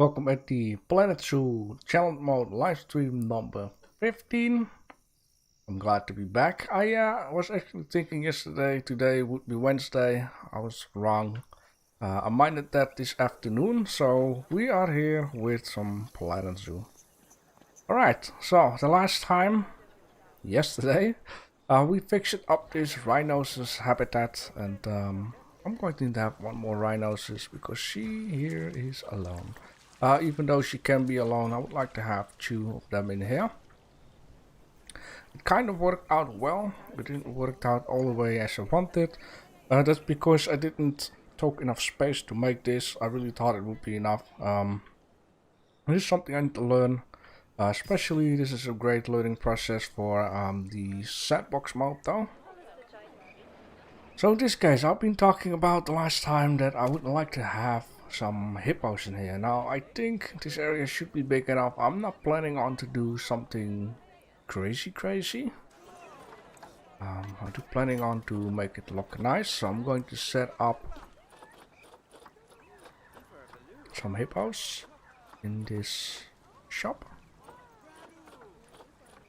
Welcome at the Planetzoo challenge mode live stream number 15. I'm glad to be back. I was actually thinking yesterday, today would be Wednesday. I was wrong. I minded that this afternoon, so we are here with some Planetzoo. Alright, so the last time, yesterday, we fixed up this rhinoceros habitat, and I'm going to need to have one more rhinoceros because she here is alone. Even though she can be alone, I would like to have two of them in here. It kind of worked out well, but it didn't work out all the way as I wanted. That's because I didn't take enough space to make this. I really thought it would be enough. This is something I need to learn. Especially this is a great learning process for the sandbox mode though. So in this case, I've been talking about the last time that I would like to have some hippos in here. Now I think this area should be big enough. I'm not planning on to do something crazy. I'm planning on to make it look nice, so I'm going to set up some hippos in this shop.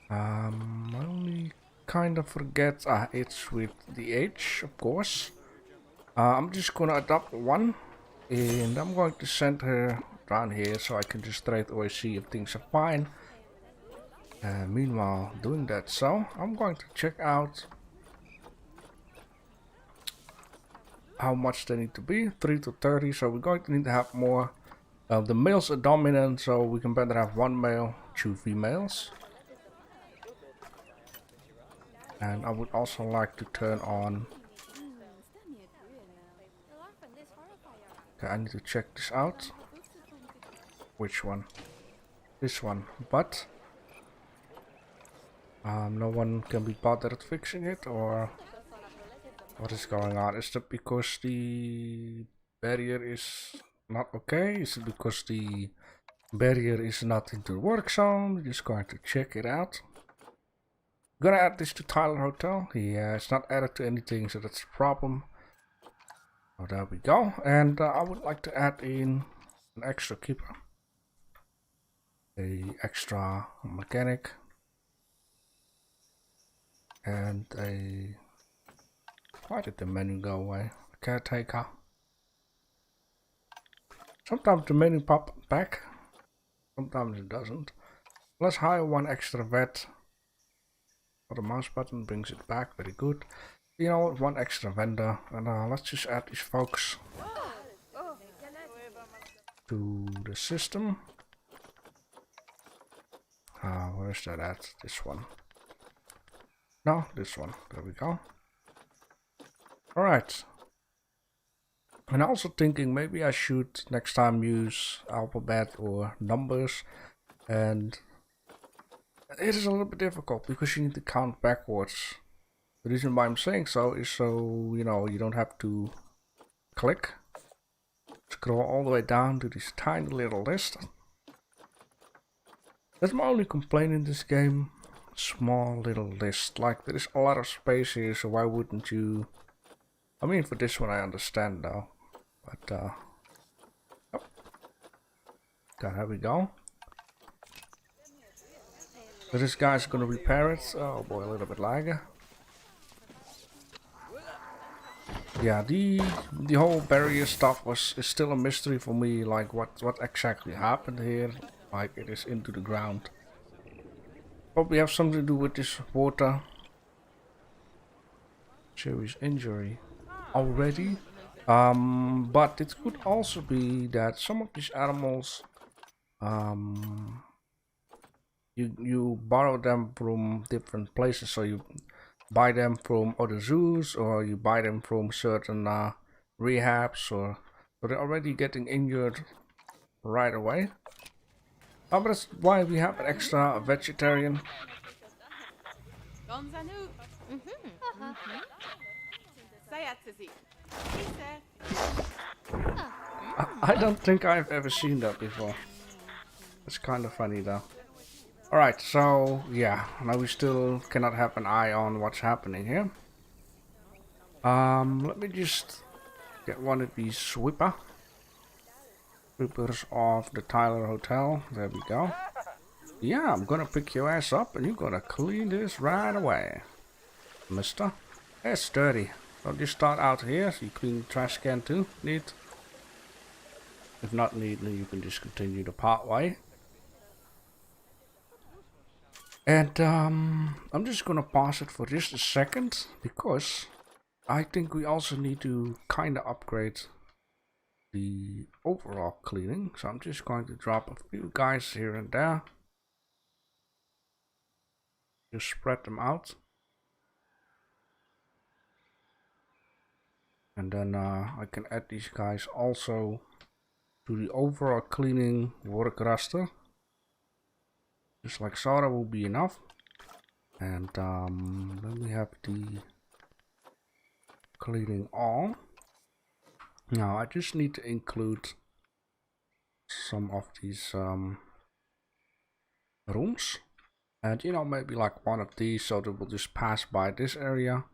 I only kind of forget it's with the age, of course. I'm just gonna adopt one. And I'm going to send her down here so I can just straight away see if things are fine. Meanwhile, doing that, so I'm going to check out how much they need to be. 3 to 30, so we're going to need to have more. The males are dominant, so we can better have one male, 2 females. And I would also like to turn on... Okay, I need to check this out. Which one? This one. But no one can be bothered fixing it, or what is going on? Is that because the barrier is not okay? Is it because the barrier is not into the work zone? We're just going to check it out. I'm gonna add this to Tyler Hotel. Yeah, it's not added to anything, so that's the problem. Oh, there we go. And I would like to add in an extra keeper, a extra mechanic, and a... Why did the menu go away? A caretaker. Sometimes the menu pops back, sometimes it doesn't. Let's hire one extra vet. For the mouse button brings it back, very good. You know what, one extra vendor, and let's just add these folks to the system. Where is that at? This one. No, this one. There we go. Alright. And also thinking maybe I should next time use alphabet or numbers, and it is a little bit difficult because you need to count backwards. The reason why I'm saying so is so, you know, you don't have to click, scroll all the way down to this tiny little list. That's my only complaint in this game. Small little list. Like, there is a lot of space here, so why wouldn't you... I mean, for this one I understand though. But, oh. Okay, here we go. So this guy's gonna repair it. Oh boy, a little bit laggy. Yeah, the whole barrier stuff is still a mystery for me, like what exactly happened here, like it is into the ground. Probably have something to do with this water. Serious injury already. But it could also be that some of these animals, you borrow them from different places, so you buy them from other zoos, or you buy them from certain rehabs, or so they're already getting injured right away. But that's why we have an extra vegetarian. I don't think I've ever seen that before. It's kind of funny though. Alright, so yeah, now we still cannot have an eye on what's happening here. Let me just get one of these sweeper. Sweepers of the Tyler Hotel. There we go. Yeah, I'm gonna pick your ass up and you're gonna clean this right away, mister. It's dirty. So just start out here. So you clean the trash can too. Neat. If not neat, then you can just continue the part way. And I'm just gonna pause it for just a second because I think we also need to kind of upgrade the overall cleaning. So I'm just going to drop a few guys here and there. Just spread them out. And then I can add these guys also to the overall cleaning work roster. Just like so, that will be enough. And then we have the cleaning all. Now I just need to include some of these rooms. And you know, maybe like one of these so that we'll just pass by this area.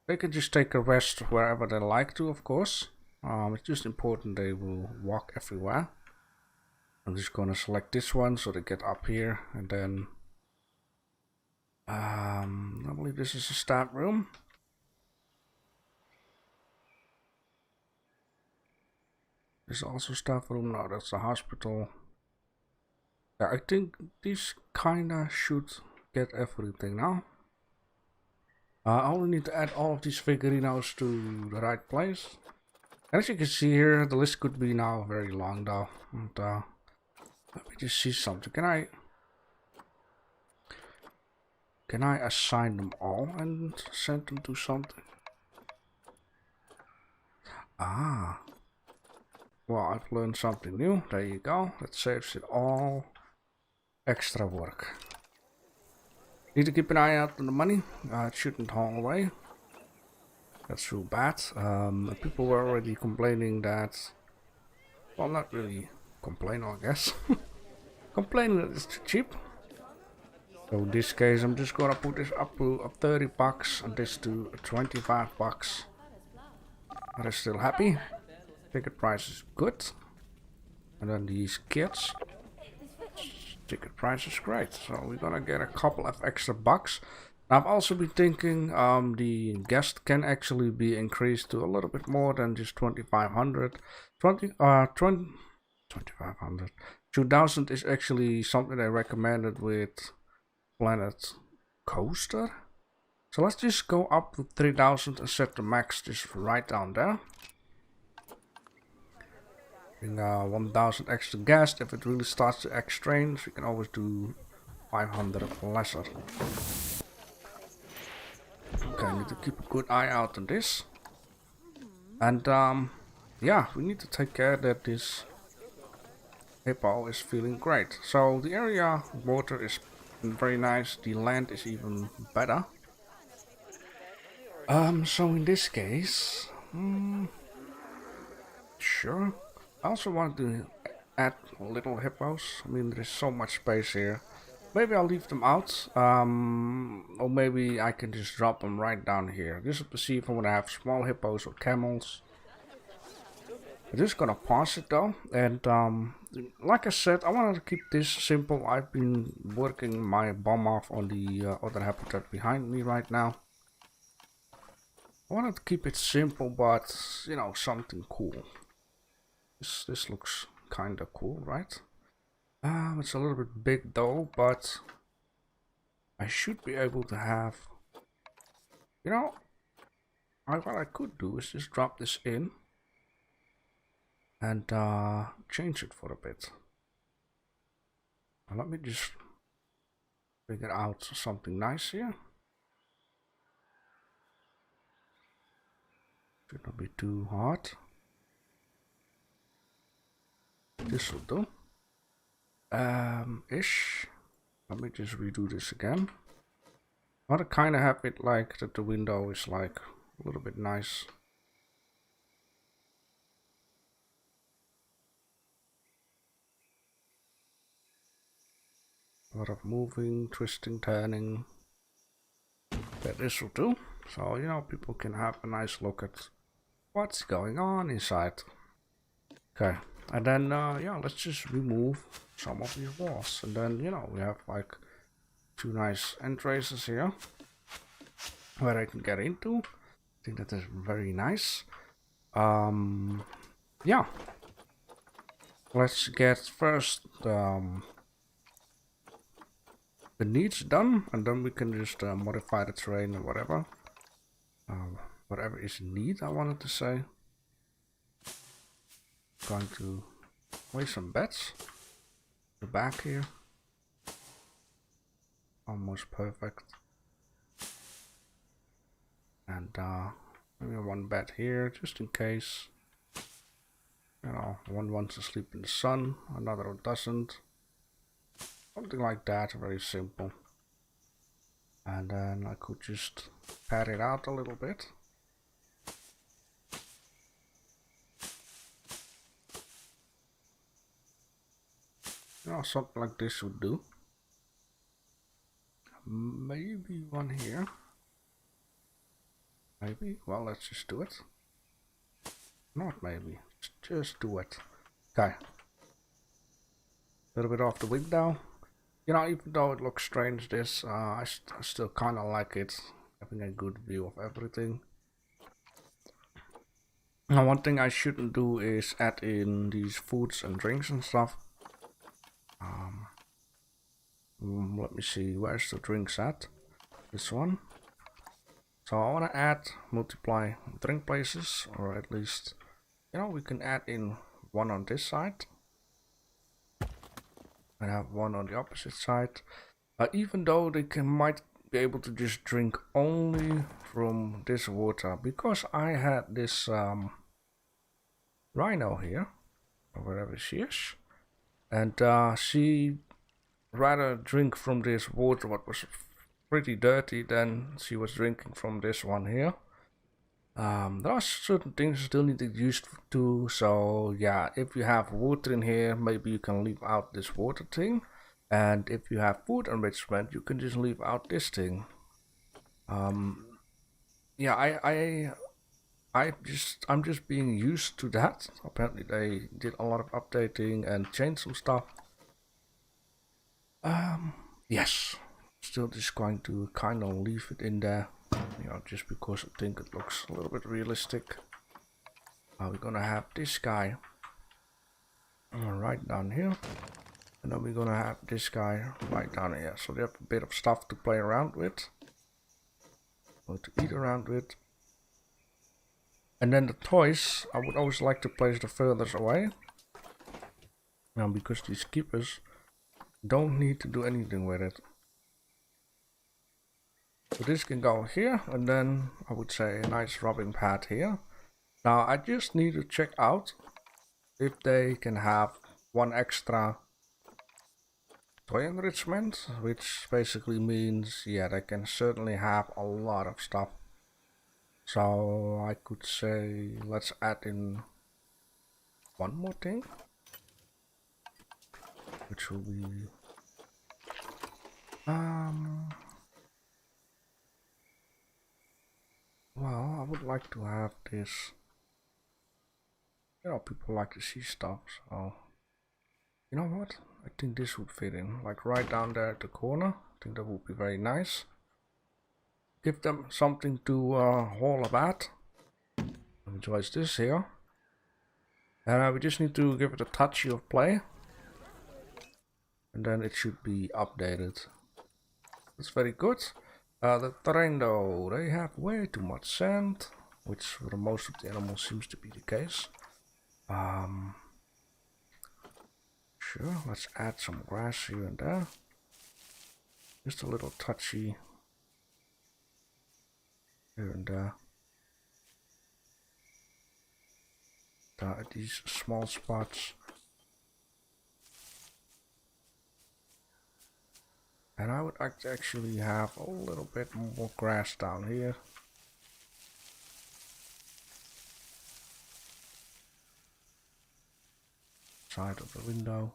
They can just take a rest wherever they like to, of course. It's just important they will walk everywhere. I'm just gonna select this one so they get up here, and then I believe this is a staff room. This is also staff room. No, that's the hospital. Yeah, I think these kinda should get everything now. I only need to add all of these figurinos to the right place. As you can see here, the list could be now very long though. And, let me just see something. Can I assign them all and send them to something? Ah. Well, I've learned something new. There you go. That saves it all extra work. Need to keep an eye out on the money. It shouldn't haul away. That's too bad. People were already complaining that... Well, not really complain, I guess. Complaining that it's too cheap. So in this case, I'm just gonna put this up to 30 bucks and this to 25 bucks. Are they still happy? Ticket price is good. And then these kids. Ticket price is great. So we're gonna get a couple of extra bucks. I've also been thinking the guest can actually be increased to a little bit more than just 2500. 2500. 2000 is actually something I recommended with Planetzoo. So let's just go up to 3000 and set the max just right down there. 1000 extra gas. If it really starts to act strange, we can always do 500 lesser. Okay, I need to keep a good eye out on this. And yeah, we need to take care that this hippo is feeling great. So the area water is very nice, the land is even better. So in this case, sure. I also want to add little hippos. I mean, there's so much space here. Maybe I'll leave them out, or maybe I can just drop them right down here. Just to see if I want to have small hippos or camels. I'm just gonna pause it though, and like I said, I wanted to keep this simple. I've been working my bum off on the other habitat behind me right now. I wanted to keep it simple, but you know, something cool. This looks kind of cool, right? It's a little bit big though, but I should be able to have, you know, what I could do is just drop this in and change it for a bit. Now let me just figure out something nice here. Should not be too hard. This will do. Ish. Let me just redo this again. I want to kind of have it like that the window is like a little bit nice. A lot of moving, twisting, turning. That this will do. So, you know, people can have a nice look at what's going on inside. Okay, and then yeah, let's just remove some of these walls, and then you know we have like two nice entrances here where I can get into. I think that is very nice. Yeah, let's get first the needs done, and then we can just modify the terrain or whatever. Whatever is need, I wanted to say. Going to place some beds. The back here. Almost perfect. And maybe one bed here, just in case. You know, one wants to sleep in the sun, another doesn't. Something like that, very simple. And then I could just pad it out a little bit. You know, something like this would do. Maybe one here. Maybe. Well, let's just do it. Not maybe. Just do it. Okay. A little bit off the window. You know, even though it looks strange, this, I still kind of like it. Having a good view of everything. Now, one thing I shouldn't do is add in these foods and drinks and stuff. Let me see, where's the drinks at? This one. So I want to add multiply drink places, or at least, you know, we can add in one on this side and have one on the opposite side. Even though they might be able to just drink only from this water, because I had this rhino here, or wherever she is, and she rather drink from this water what was pretty dirty than she was drinking from this one here. There are certain things you still need to use to, so yeah, if you have water in here, maybe you can leave out this water thing, and if you have food enrichment, you can just leave out this thing. Yeah, I'm just being used to that. Apparently they did a lot of updating and changed some stuff. Yes, still just going to kind of leave it in there, you know, just because I think it looks a little bit realistic. We're gonna have this guy right down here, and then we're gonna have this guy right down here, so they have a bit of stuff to play around with, or to eat around with. And then the toys, I would always like to place the furthest away, because these keepers don't need to do anything with it. So this can go here, and then I would say a nice rubbing pad here. Now I just need to check out if they can have one extra toy enrichment, which basically means, yeah, they can certainly have a lot of stuff. So I could say let's add in one more thing, which will be well, I would like to have this. You know, people like to see stuff, so you know what? I think this would fit in, like right down there at the corner. I think that would be very nice. Give them something to haul about. Enjoys this here. And we just need to give it a touch of play. And then it should be updated. That's very good. The terrain though, they have way too much sand, which for most of the animals seems to be the case. Sure, let's add some grass here and there. Just a little touchy here and there. These small spots. And I would like to actually have a little bit more grass down here. Side of the window.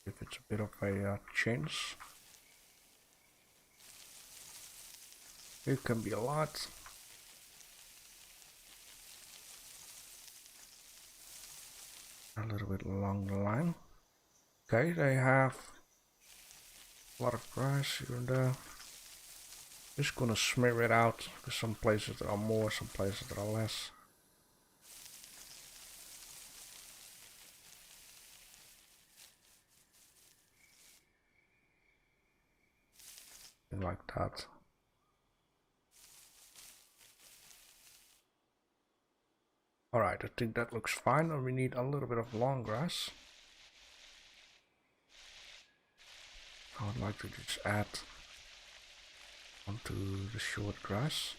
If it's a bit of a change. It can be a lot. A little bit along the line. Okay, they have a lot of grass here and there. Just gonna smear it out. There's some places that are more, some places that are less. Like that. Alright, I think that looks fine, and we need a little bit of long grass. I would like to just add onto the short grass.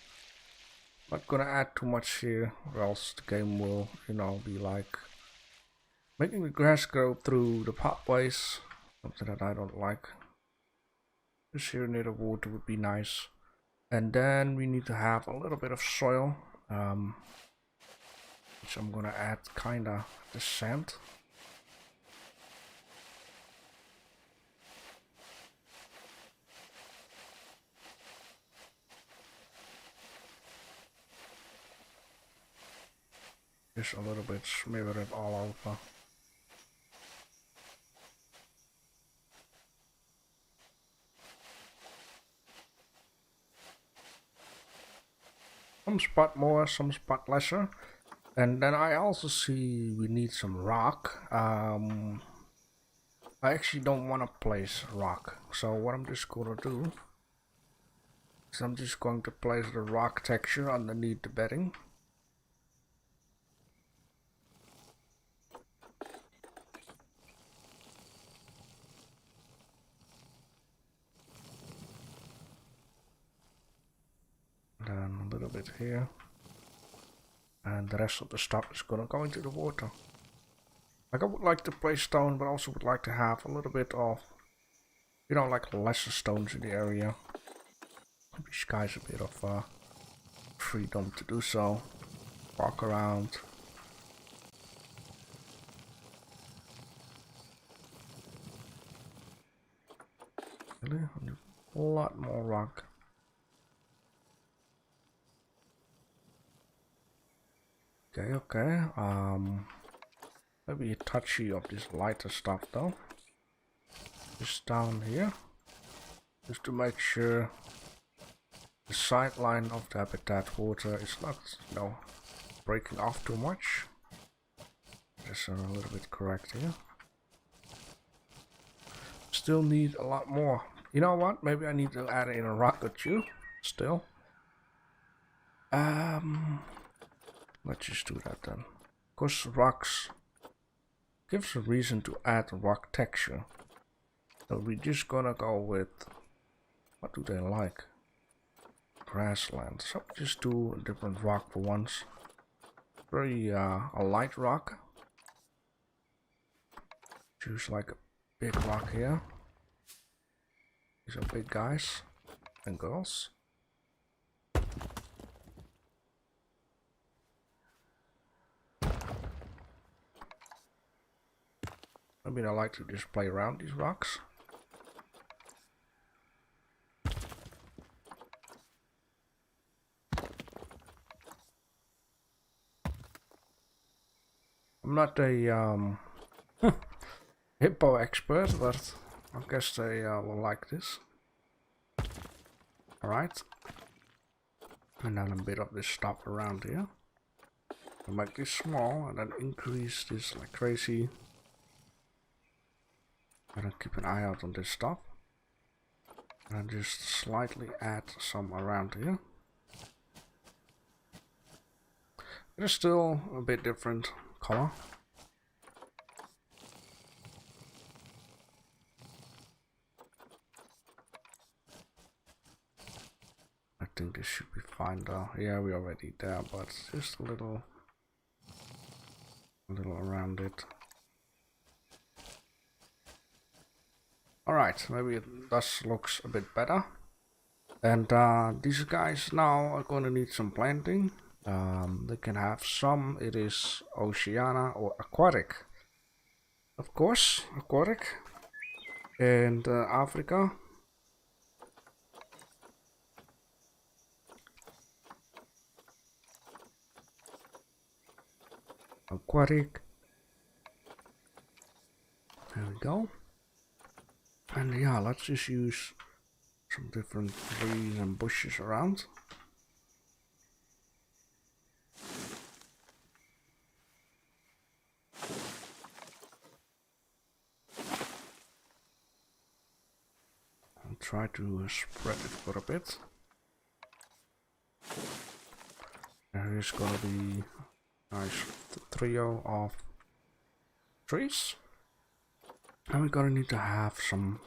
Not gonna add too much here, or else the game will, you know, be like making the grass grow through the pathways. Something that I don't like. Just here near the water would be nice. And then we need to have a little bit of soil. Which I'm gonna add kinda the sand. Just a little bit, smear it all over. Some spot more, some spot lesser. And then I also see we need some rock. I actually don't want to place rock. So what I'm just gonna do is I'm just going to place the rock texture underneath the bedding. Then a little bit here. And the rest of the stuff is gonna go into the water. Like I would like to place stone, but also would like to have a little bit of, you know, like lesser stones in the area. Give these guys a bit of freedom to do so. Walk around. Really? A lot more rock. Okay. Maybe a touchy of this lighter stuff though. Just down here. Just to make sure the sideline of the habitat water is not, you know, breaking off too much. Just a little bit correct here. Still need a lot more. You know what? Maybe I need to add in a rock or two. Still. Let's just do that then. Because rocks gives a reason to add rock texture. So we're just gonna go with, what do they like? Grassland. So just do a different rock for once. Very a light rock. Choose like a big rock here. These are big guys and girls. I mean, I like to just play around these rocks. I'm not a hippo expert, but I guess they will like this. Alright. And then a bit of this stuff around here. I'll make this small and then increase this like crazy. And then keep an eye out on this stuff. And just slightly add some around here. It is still a bit different color. I think this should be fine though. Yeah, we're already there, but just a little around it. Alright, maybe it thus looks a bit better. And these guys now are going to need some planting. They can have some, it is oceana or aquatic. Of course, aquatic. And Africa. aquatic. There we go. And yeah, let's just use some different trees and bushes around. I'll try to spread it for a bit. There is gonna be a nice trio of trees. And we're gonna need to have some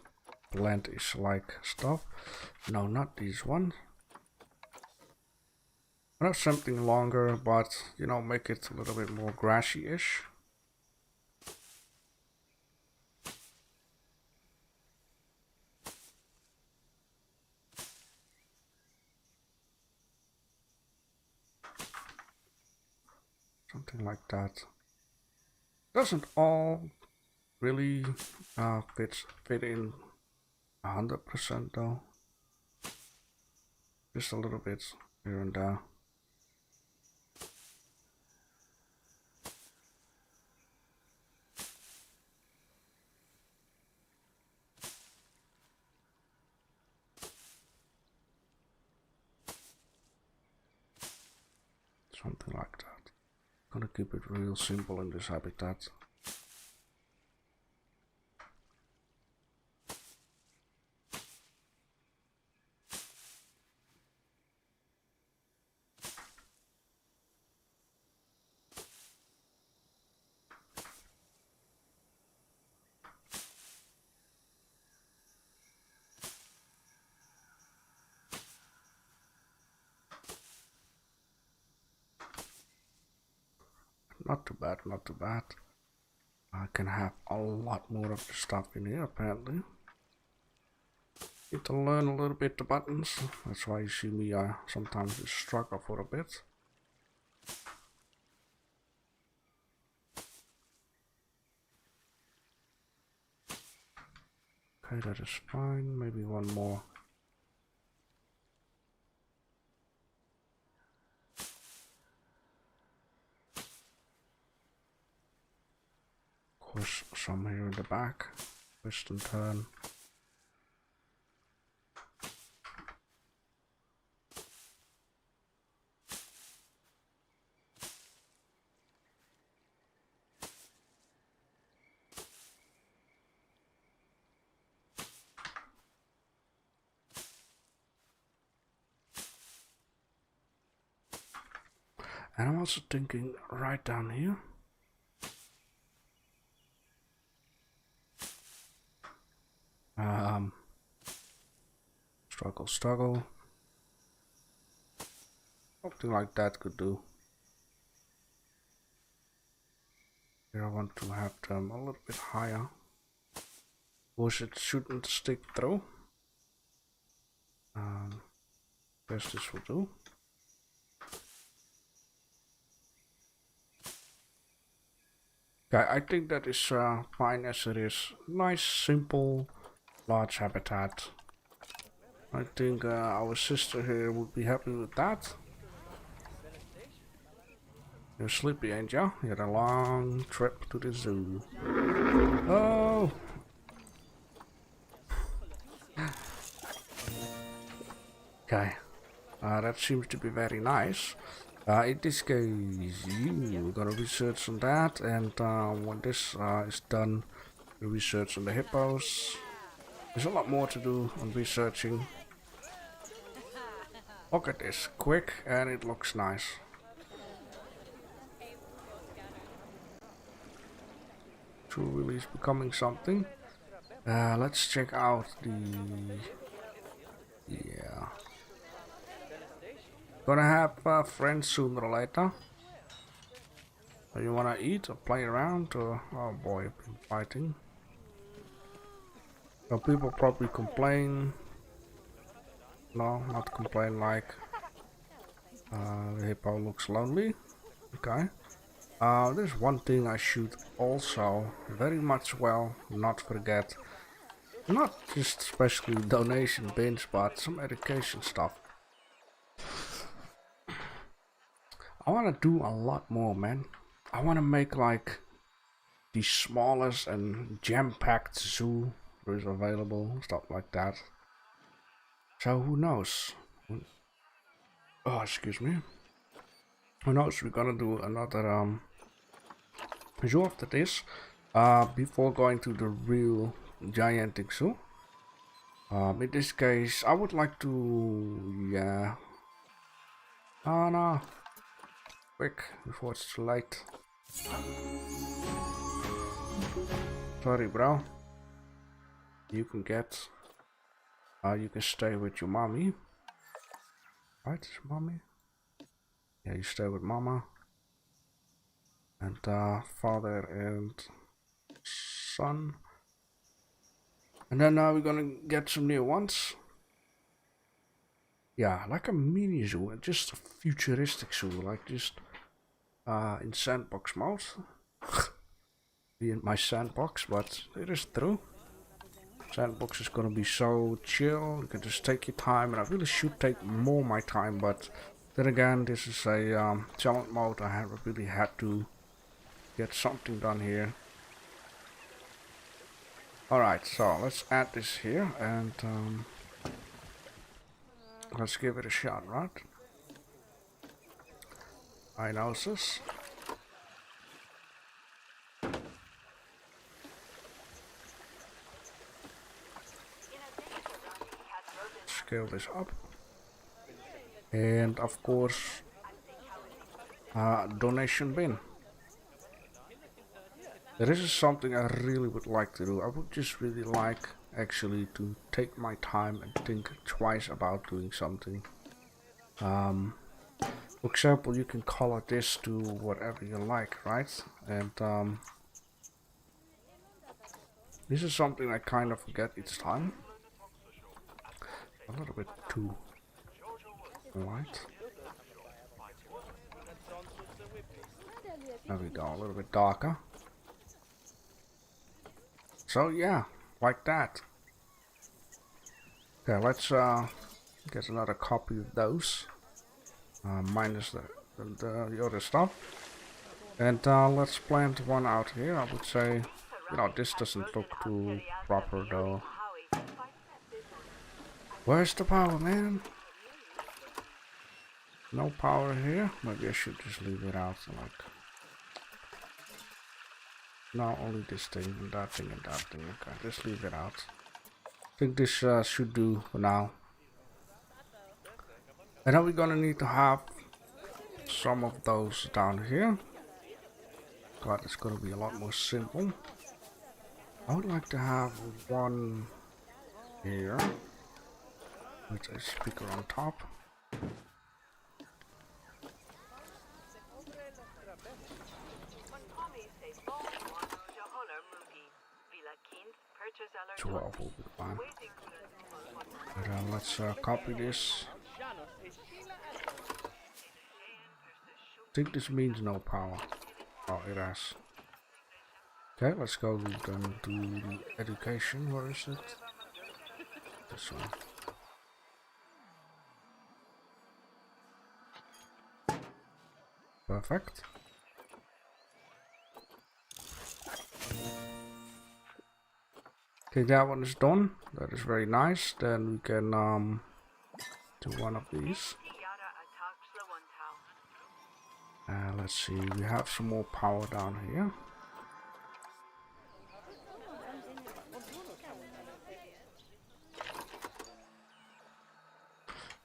plantish like stuff. No, not these ones. Not something longer, but you know, make it a little bit more grassy-ish. Something like that. Doesn't all really fit in 100% though. Just a little bit here and there. Something like that. Gonna keep it real simple in this habitat. Not too bad, not too bad. I can have a lot more of the stuff in here apparently. Need to learn a little bit the buttons. That's why you see me sometimes just struggle for a bit. Okay, that is fine. Maybe one more. Some here in the back, twist and turn. And I'm also thinking right down here. Struggle. Something like that could do. Here I want to have them a little bit higher. Of course it shouldn't stick through. Guess this will do. Okay, I think that is fine as it is. Nice, simple, large habitat. I think our sister here would be happy with that. You're sleepy, ain't ya? You had a long trip to the zoo. Oh! Okay, that seems to be very nice. In this case, we're gonna research on that, and when this is done, we'll research on the hippos. There's a lot more to do on researching. Look at this, quick, and it looks nice. True release becoming something. Let's check out the... Yeah. Gonna have friends sooner or later. So you wanna eat or play around or... Oh boy, I've been fighting. So people probably complain. No, not complain like the hippo looks lonely. Okay. There's one thing I should also very much not forget. Not just especially donation bins, but some education stuff. I want to do a lot more, man. I want to make like the smallest and jam-packed zoo there is available, stuff like that. So who knows? Oh, excuse me. Who knows? We're gonna do another zoo after this. Before going to the real gigantic zoo. In this case, I would like to, yeah. Oh no. Quick, before it's too late. Sorry, bro. You can get, you can stay with your mommy. Right, mommy? Yeah, you stay with mama. And, father and son. And then we're gonna get some new ones. Yeah, like a mini zoo, just a futuristic zoo, like just in sandbox mode. Be in my sandbox, but it is true. Sandbox is gonna be so chill, you can just take your time, and I really should take more my time, but then again, this is a challenge mode. I really had to get something done here. Alright, so let's add this here, and let's give it a shot, right? Diagnosis. Scale this up. And of course, donation bin. This is something I really would like to do. I would just really like actually to take my time and think twice about doing something. For example, you can color this to whatever you like, right? And this is something I kind of forget each time. A little bit too light. There we go, a little bit darker. So yeah, like that. Okay, let's get another copy of those. Minus the other stuff. And let's plant one out here. I would say, you know, this doesn't look too proper though. Where's the power, man? No power here. Maybe I should just leave it out. Like, no, only this thing and that thing and that thing. Okay, just leave it out. I think this should do for now. And then we're gonna need to have some of those down here. God, it's gonna be a lot more simple. I would like to have one here with a speaker on top. Will be fine. But, let's copy this. I think this means no power. Oh, it has. Okay, let's go then to the education. Where is it? This one. Perfect. Okay, that one is done. That is very nice. Then we can do one of these. Let's see, we have some more power down here.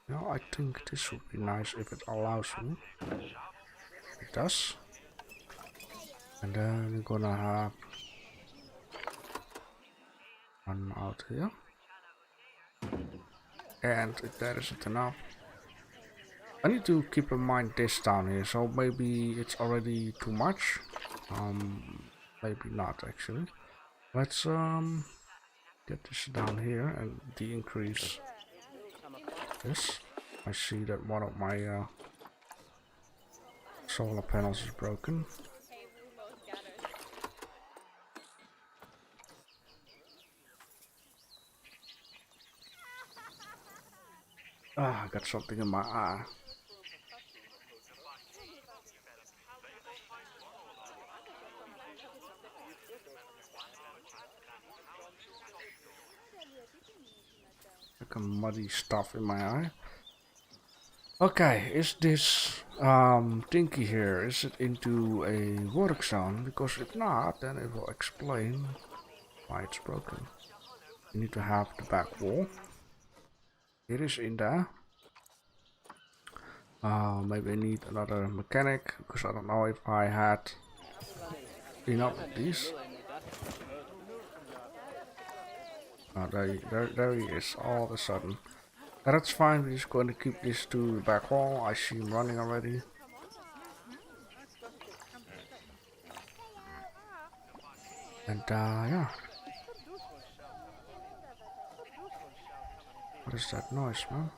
Now I think this would be nice if it allows me. It does. And then we're gonna have one out here. And if that isn't enough, I need to keep in mind this down here, so maybe it's already too much. Maybe not actually. Let's get this down here and de-increase this. I see that one of my solar panels is broken. Ah, I got something in my eye. like a muddy stuff in my eye. Okay, is this thingy here, is it into a work zone? Because if not, then it will explain why it's broken. You need to have the back wall. It is in there. Maybe I need another mechanic, because I don't know if I had enough of these. Oh, there he is, all of a sudden. That's fine, we're just going to keep this to the back wall. I see him running already. And yeah. What is that noise, man?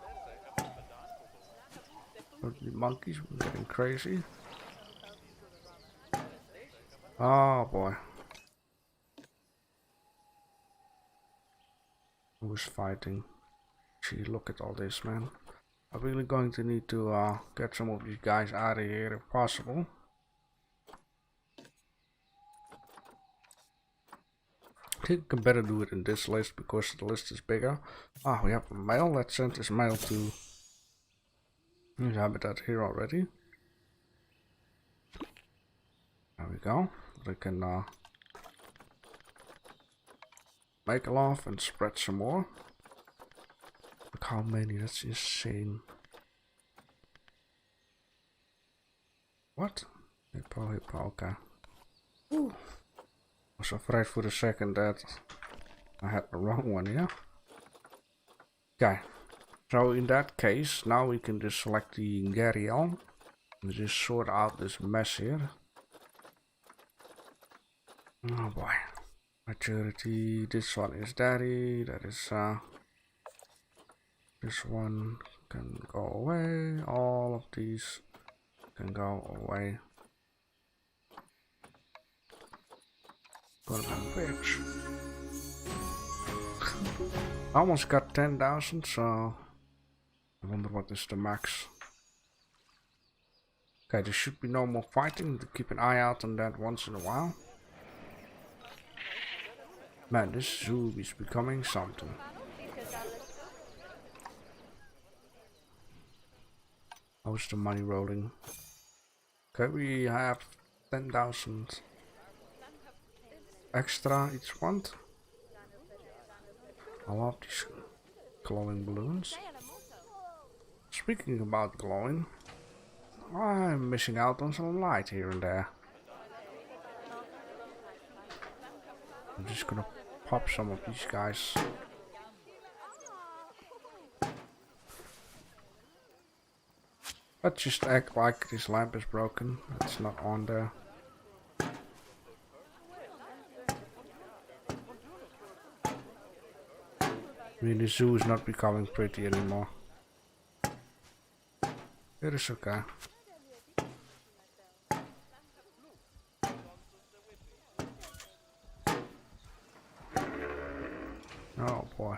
The monkeys were getting crazy. Oh boy. Who's fighting? Gee, look at all this, man. I'm really going to need to get some of these guys out of here if possible. I think I can better do it in this list because the list is bigger. Ah, we have a mail. Let's send this mail to his habitat here already. There we go. We can make a love and spread some more. Look how many, that's insane. What? Hippo, okay. Ooh. I was afraid for a second that I had the wrong one, yeah? Okay, so in that case, now we can just select the Gariel and just sort out this mess here. Oh boy. Maturity, this one is daddy, that is this one can go away, all of these can go away. Gonna be rich. I almost got 10,000, so I wonder what is the max. Okay, there should be no more fighting, to keep an eye out on that once in a while. Man, this zoo is becoming something. How's the money rolling? Okay, we have 10,000 extra each month. I love these glowing balloons. Speaking about glowing, I'm missing out on some light here and there. I'm just gonna pop some of these guys. Let's just act like this lamp is broken. It's not on there. I mean, the zoo is not becoming pretty anymore. It is okay. Oh boy.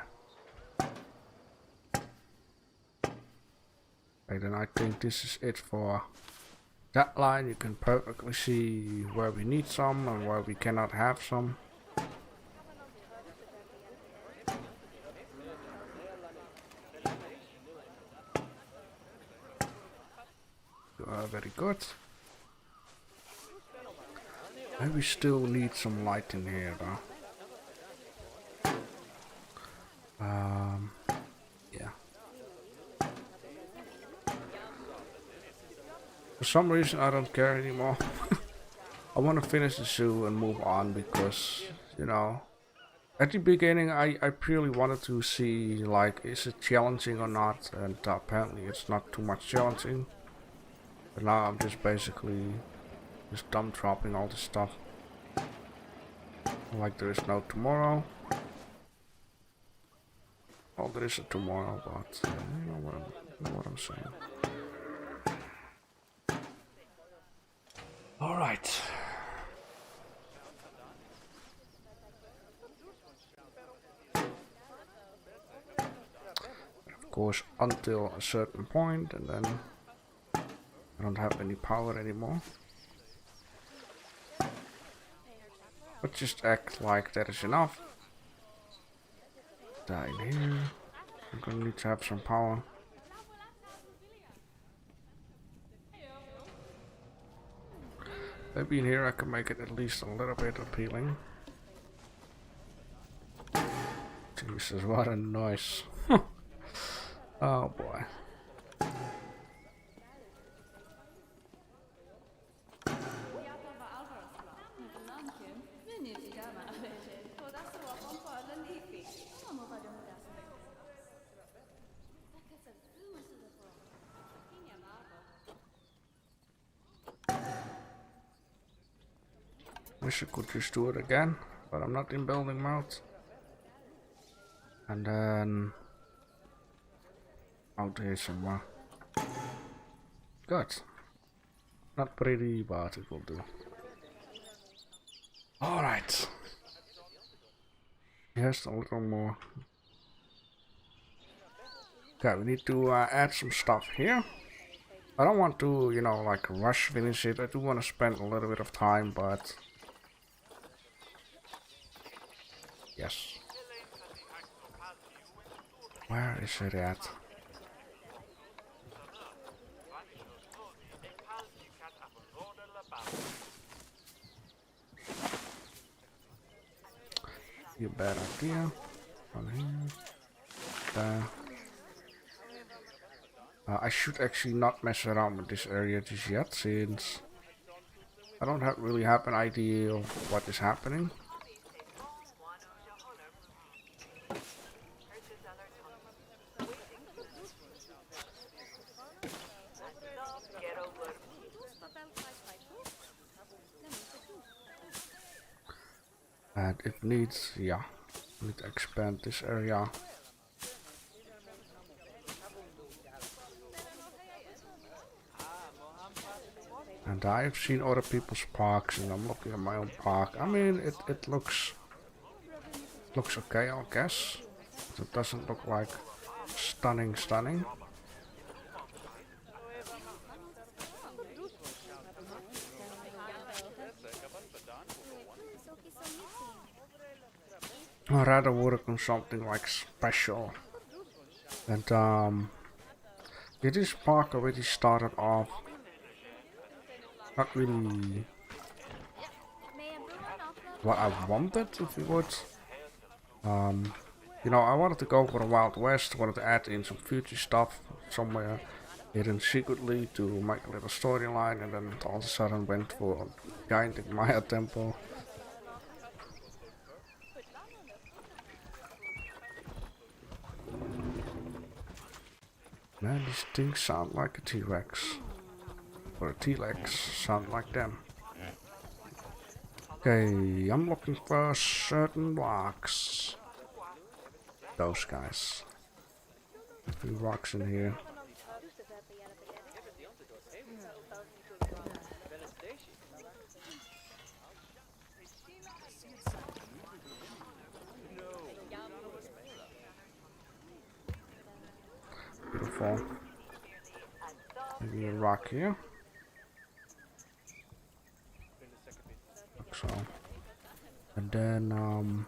Okay, then I think this is it for that line. You can perfectly see where we need some and where we cannot have some. Very good. And we still need some light in here though. Yeah. For some reason I don't care anymore. I want to finish the zoo and move on because, you know, at the beginning I purely wanted to see like is it challenging or not, and apparently it's not too much challenging. But now I'm just basically just dump dropping all this stuff. Like there is no tomorrow. Well, there is a tomorrow, but you know what I'm saying. Alright. Of course, until a certain point, and then I don't have any power anymore. But just act like that is enough. Die in here. I'm gonna need to have some power. Maybe in here I can make it at least a little bit appealing. Jesus, what a noise. Oh boy. Wish I could just do it again, but I'm not in building mode. And then out here somewhere. Good. Not pretty, but it will do. Alright. Yes, a little more. Okay, we need to add some stuff here. I don't want to, you know, like rush finish it. I do want to spend a little bit of time, but yes. Where is it at? You bad idea. On here. There. I should actually not mess around with this area just yet, since I don't really have an idea of what is happening. And it needs, yeah, I need to expand this area. And I've seen other people's parks, and I'm looking at my own park. I mean, it looks okay, I guess. It doesn't look like stunning. I'd rather work on something like special. And yeah, this park already started off not really what I wanted, if you would. You know, I wanted to go for the Wild West, wanted to add in some future stuff somewhere hidden secretly to make a little storyline, and then all of a sudden went for a gigantic Maya temple. Man, these things sound like a T-Rex. Or a T-Rex, sound like them. Okay, I'm looking for certain rocks. Those guys. A few rocks in here. Beautiful. Maybe a rock here. Like so. And then,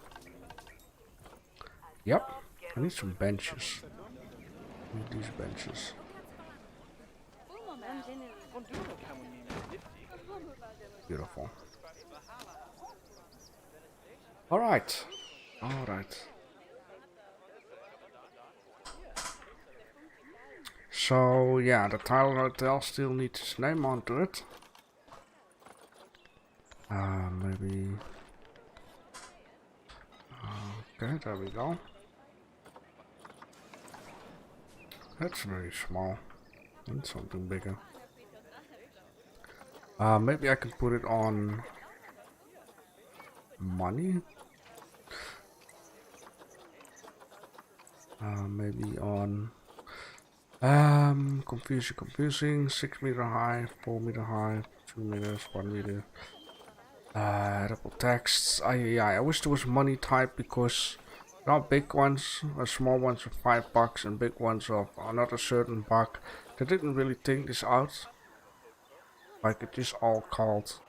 yep. I need some benches. I need these benches. Beautiful. Alright. So, yeah, the Tyler Hotel still needs its name onto it. Maybe... Okay, there we go. That's very small. Need something bigger. Maybe I can put it on money. Maybe on confusing. 6 meter high, 4 meter high, 2 meters, 1 meter. Double text. Yeah, I wish there was money type, because not big ones, small ones of $5 and big ones of another certain buck. They didn't really think this out. Like, it is all called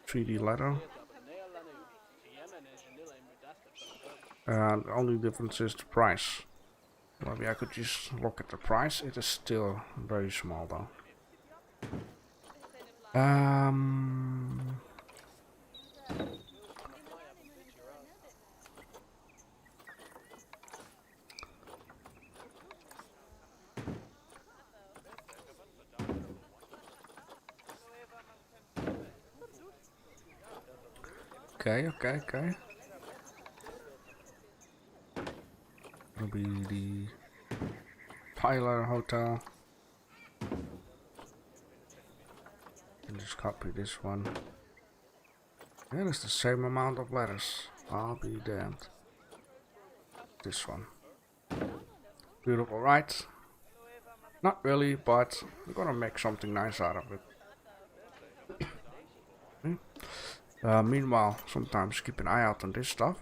3D letter. And the only difference is the price. Maybe I could just look at the price. It is still very small though. Okay. Will be the Tyler Hotel. And just copy this one. And it's the same amount of letters. I'll be damned. This one. Beautiful, right? Not really, but I'm gonna make something nice out of it. Meanwhile, sometimes keep an eye out on this stuff.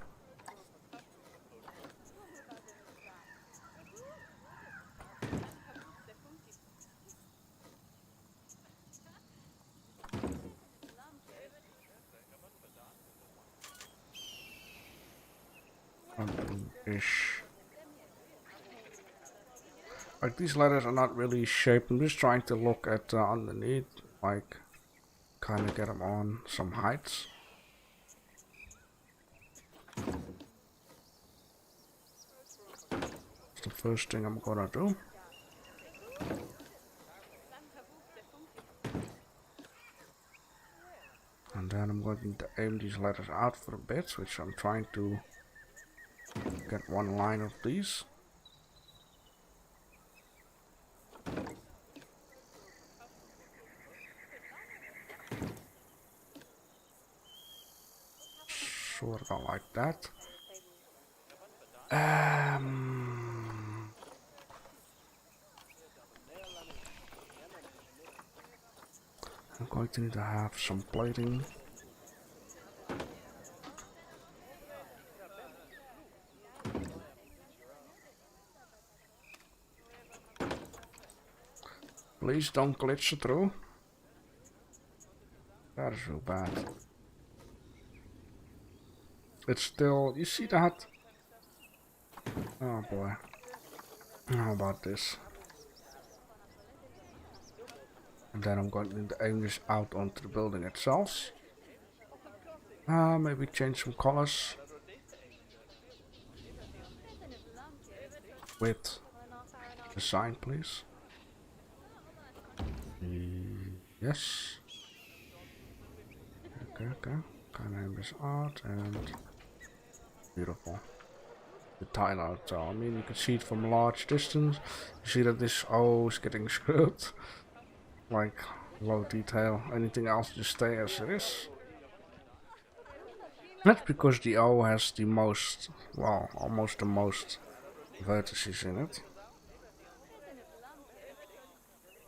Something-ish. Like these letters are not really shaped. I'm just trying to look at underneath, like kind of get them on some heights. That's the first thing I'm gonna do. And then I'm going to aim these letters out for a bit, which I'm trying to get one line of these. Sort of like that. I'm going to need to have some plating. Please don't glitch through. That is real bad. It's still, you see that? Oh boy. How about this? And then I'm going to aim this out onto the building itself. Maybe change some colors. With the sign, please. Yes. Okay. Kind of aim this out and beautiful. The tile out. I mean, you can see it from a large distance. You see that this O is getting screwed. Like low detail. Anything else just stay as it is. That's because the O has the most, well, almost the most vertices in it.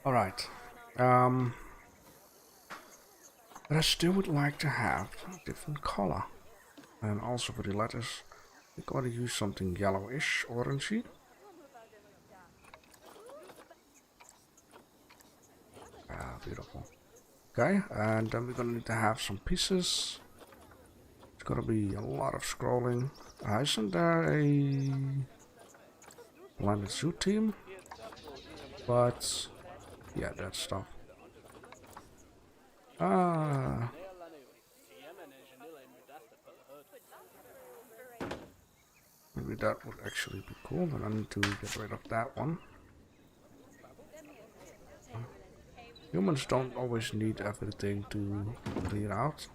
Alright. But I still would like to have a different color. And also for the letters, I'm going to use something yellowish, orangey. Beautiful. Okay, and then we're going to need to have some pieces. It's going to be a lot of scrolling. Isn't there a Planetzoo team? But yeah, that stuff. Maybe that would actually be cool, but I need to get rid of that one. Humans don't always need everything to clear out.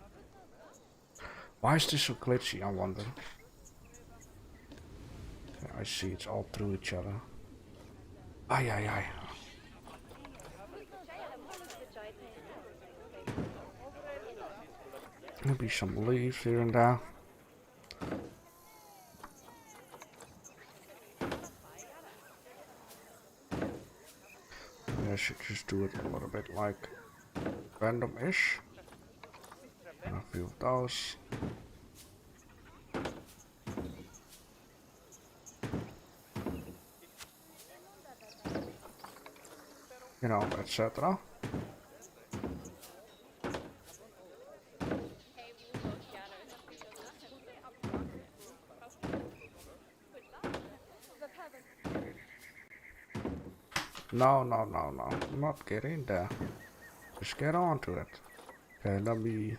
Why is this so glitchy, I wonder? Yeah, I see, it's all through each other. Ay. Maybe some leaves here and there. I should just do it a little bit like random-ish. And a few of those. You know, etc. No, no, no, no. I'm not getting there. Just get onto it. Okay, let me...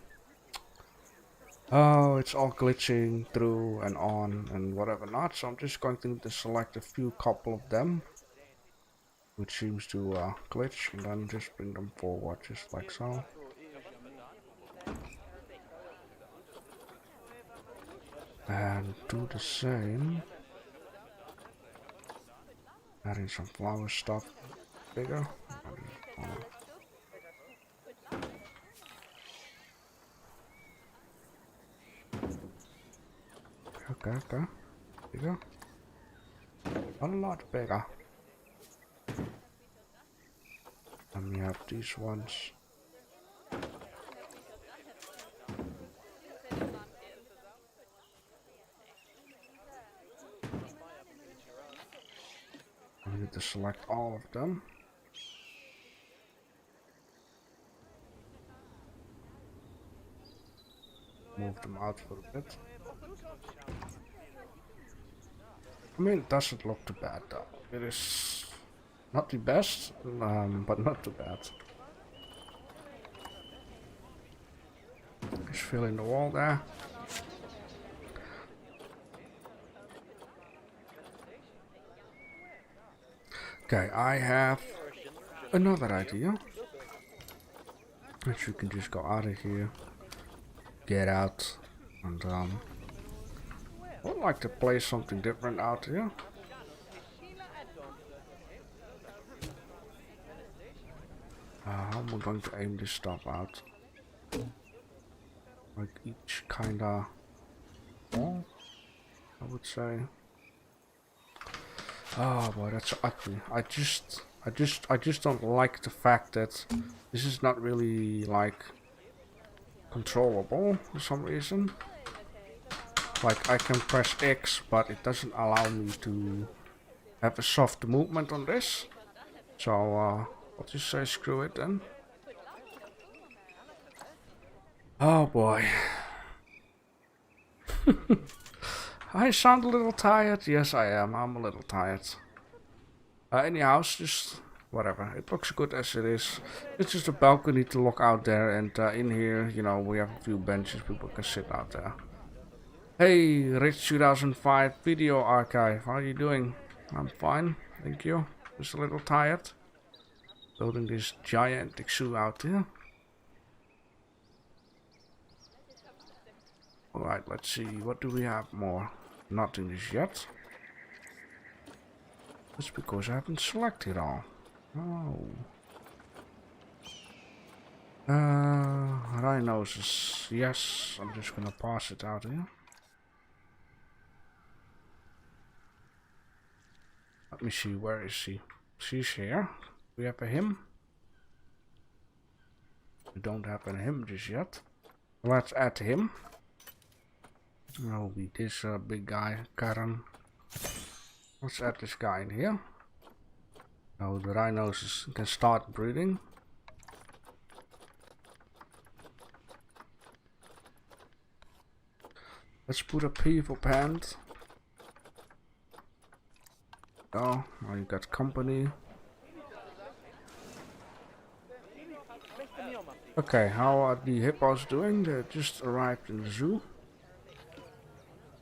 Oh, it's all glitching through and on and whatever not. So I'm just going to need to select a few couple of them, which seems to glitch, and then just bring them forward, just like so. And do the same. Adding some flower stuff bigger. Okay. Bigger. A lot bigger. And we have these ones. I need to select all of them. Move them out for a bit. I mean, it doesn't look too bad though. It is not the best, but not too bad. Just fill in the wall there. Okay, I have another idea. Which you can just go out of here. Get out. And I would like to play something different out here. How am I going to aim this stuff out? Like each kinda wall, I would say. Oh boy, that's ugly. I just don't like the fact that this is not really like controllable for some reason. Like I can press X, but it doesn't allow me to have a soft movement on this. So I'll just say screw it then. Oh boy. I sound a little tired. Yes, I am. I'm a little tired. Anyhow, just whatever. It looks good as it is. It's just a balcony to look out there, and in here, you know, we have a few benches people can sit out there. Hey, Rich 2005 Video Archive. How are you doing? I'm fine, thank you. Just a little tired. Building this gigantic zoo out here. Alright, let's see. What do we have more? Nothing just yet. That's because I haven't selected all. Oh. Rhinoceros. Yes, I'm just gonna pass it out here. Let me see, where is she? She's here. We have a him. We don't have a him just yet. Let's add him. That'll be this big guy, Karen. Let's add this guy in here. Now the rhinos can start breeding. Let's put a P for pant. Oh, now you got company. Okay, how are the hippos doing? They just arrived in the zoo.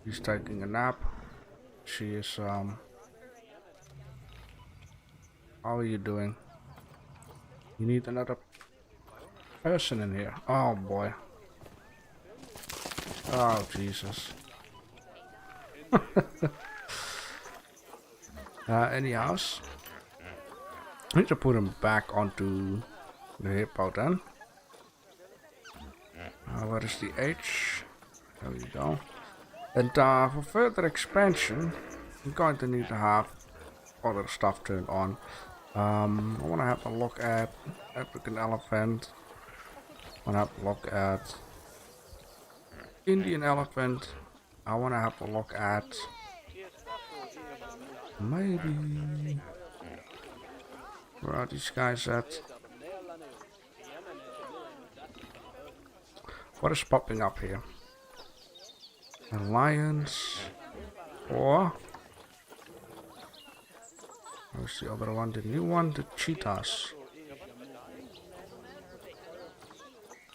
He's taking a nap. She is, how are you doing? You need another person in here. Oh boy. Oh Jesus. Anyhow, I need to put him back onto the hippo then. Where is the H? There we go. And for further expansion, I'm going to need to have other stuff turned on. I want to have a look at African elephant. I want to have a look at Indian elephant. I want to have a look at maybe, where are these guys at? What is popping up here? Lions, or Where's the other one? The new one, the cheetahs.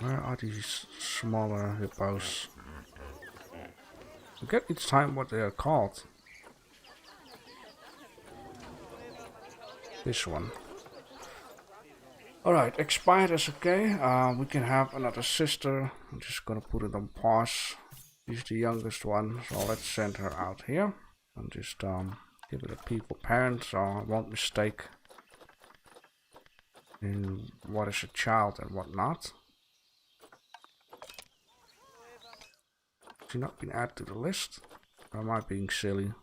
Where are these smaller hippos? I forget each time what they are called. This one. Alright, expired is okay. We can have another sister. I'm just gonna put it on pause. She's the youngest one, so let's send her out here. And just give it a P for parent, so I won't mistake in what is a child and what not. Has she not been added to the list? Or am I being silly?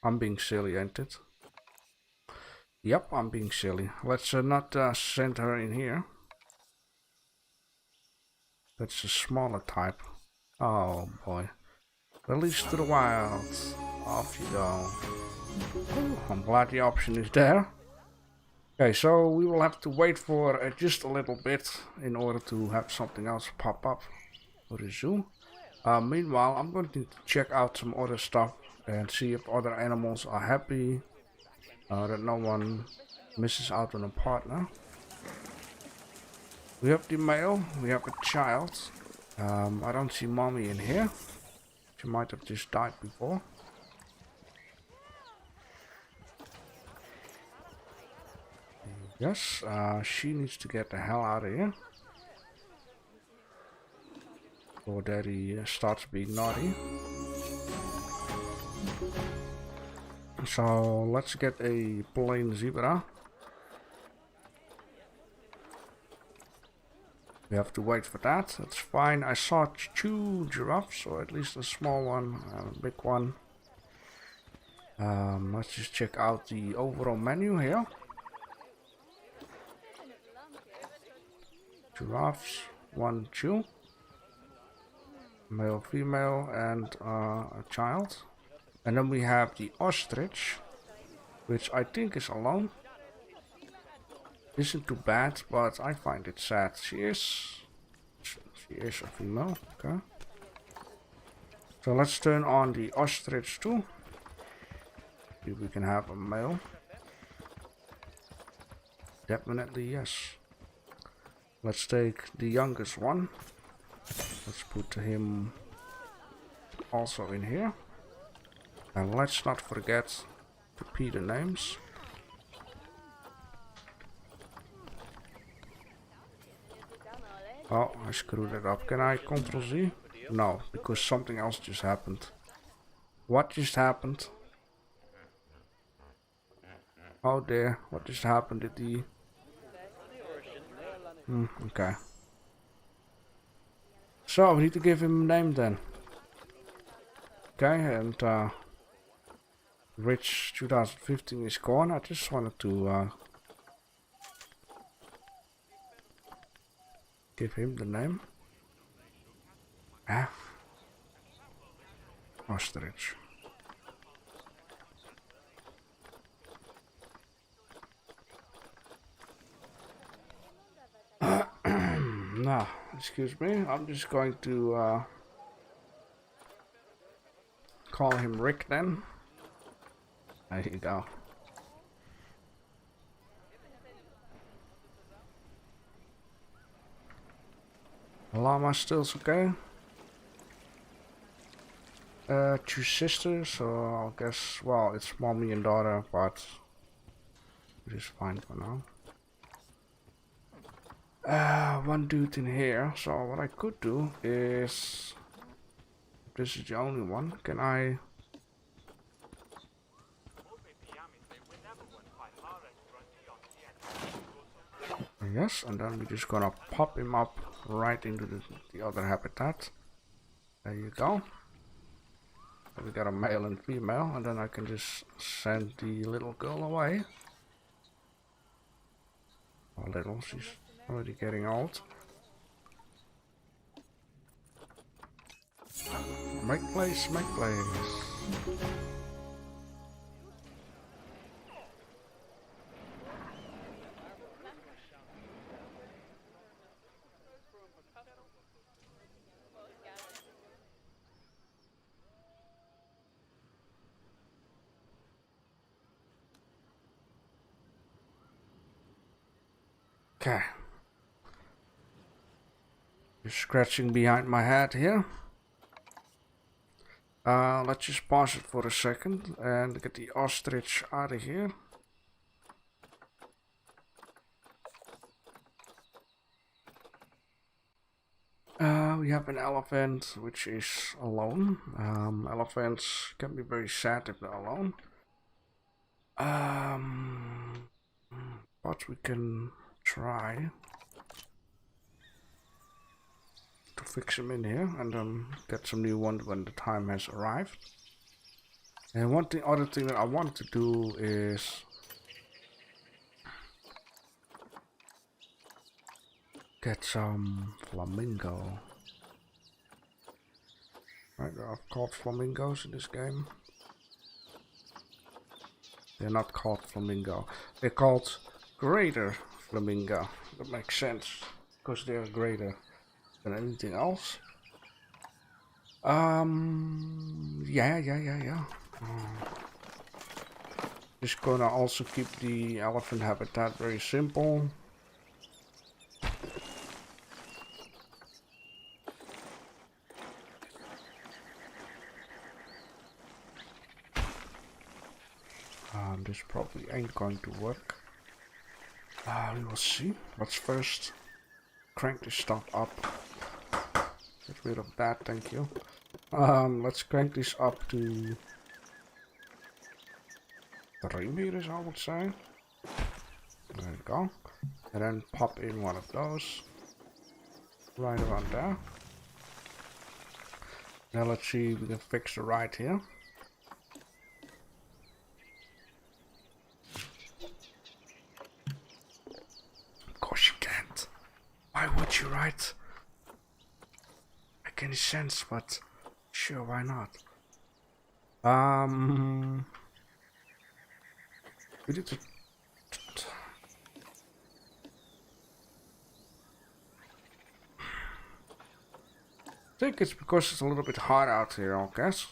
I'm being silly, ain't it? Yep, I'm being silly. Let's not send her in here. That's a smaller type. Oh boy. Release to the wild. Off you go. Ooh, I'm glad the option is there. Okay, so we will have to wait for just a little bit in order to have something else pop up for the zoo. Meanwhile, I'm going to check out some other stuff and see if other animals are happy. That no one misses out on a partner. We have the male, we have a child. I don't see mommy in here. She might have just died before. Yes, she needs to get the hell out of here. Before daddy starts being naughty. So let's get a plain zebra. We have to wait for that. That's fine. I saw 2 giraffes, or at least a small one and a big one. Let's just check out the overall menu here. Giraffes, 1, 2. Male, female, and a child. And then we have the ostrich, which I think is alone. Isn't too bad, but I find it sad. She is a female. Okay. So let's turn on the ostrich too. See if we can have a male. Definitely yes. Let's take the youngest one. Let's put him also in here. And let's not forget to P the names. Oh, I screwed it up. Can I Ctrl Z? No, because something else just happened. What just happened? Oh dear, what just happened? Did the... okay. So, we need to give him a name then. Okay, and Rich 2015 is gone. I just wanted to give him the name. Ostrich. Now, excuse me, I'm just going to call him Rick then. There you go. Llama still's okay. 2 sisters, so I guess, well, it's mommy and daughter, but it is fine for now. 1 dude in here, so what I could do is, if this is the only one, can I... Yes, and then we're just gonna pop him up right into the other habitat. There you go. We got a male and female, and then I can just send the little girl away. Oh, little, she's already getting old. Make place, make place. Okay. Just scratching behind my head here. Let's just pause it for a second and get the ostrich out of here. We have an elephant which is alone. Elephants can be very sad if they're alone. But we can try to fix them in here and then get some new ones when the time has arrived. And other thing that I want to do is get some flamingo. Right, there are called flamingos in this game. They're not called flamingo. They're called greater flamingo. That makes sense because they're greater than anything else. Yeah. Just gonna also keep the elephant habitat very simple. This probably ain't going to work. We will see. Let's first crank this stuff up. Get rid of that, thank you. Let's crank this up to 3 meters, I would say. There we go. And then pop in one of those. Right around there. Now let's see if we can fix the ride here. Of course you can't. Why would you, right? Make any sense, but sure, why not? We need to... I think it's because it's a little bit hot out here, I guess.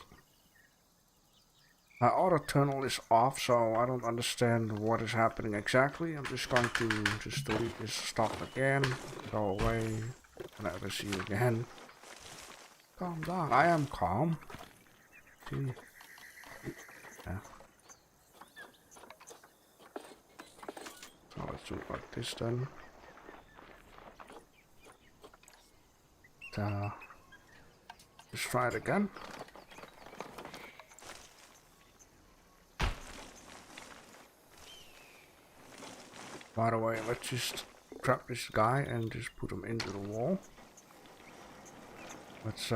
My auto tunnel is off, so I don't understand what is happening exactly. I'm just going to just delete this stuff again. Go away. Never see you again. Calm down. I am calm. See? Yeah. So let's do it like this then. Just try it again. By the way, let's just grab this guy and just put him into the wall. Let's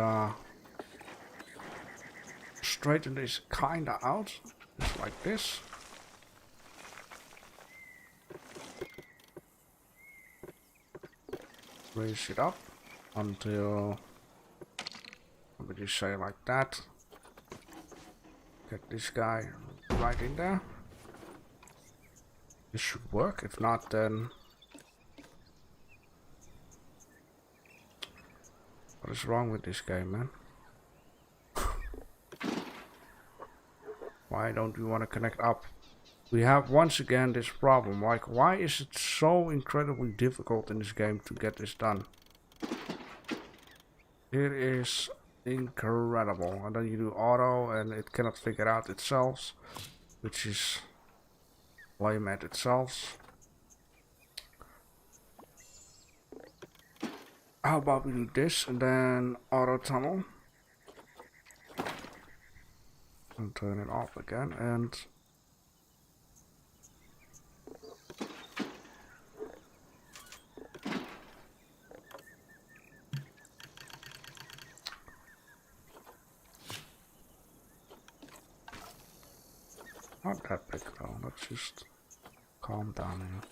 straighten this kinda out, just like this. Raise it up until, what would you say, like that. Get this guy right in there. This should work. If not, then what is wrong with this game, man? Why don't we want to connect up? We have once again this problem. Like, why is it so incredibly difficult in this game to get this done? It is incredible. And then you do auto and it cannot figure out itself, which is lame at itself. How about we do this and then auto tunnel and turn it off again, and not that big though. Let's just calm down here.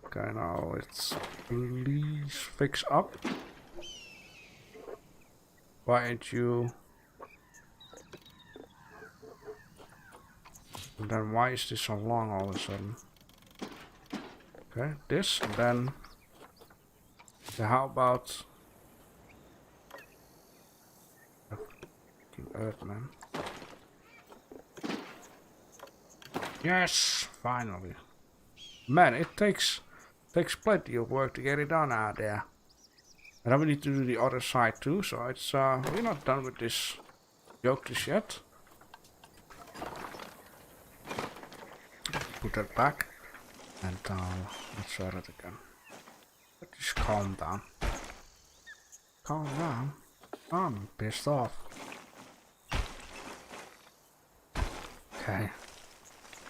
Okay, now it's please fix up. Why ain't you? And then why is this so long all of a sudden? Okay, this and then. So how about earth, man. Yes, finally. Man, it takes plenty of work to get it done out there. And then we need to do the other side too, so it's we're not done with this yoke just yet. Put that back and let's start it again. Just calm down. Calm down. I'm pissed off. Okay.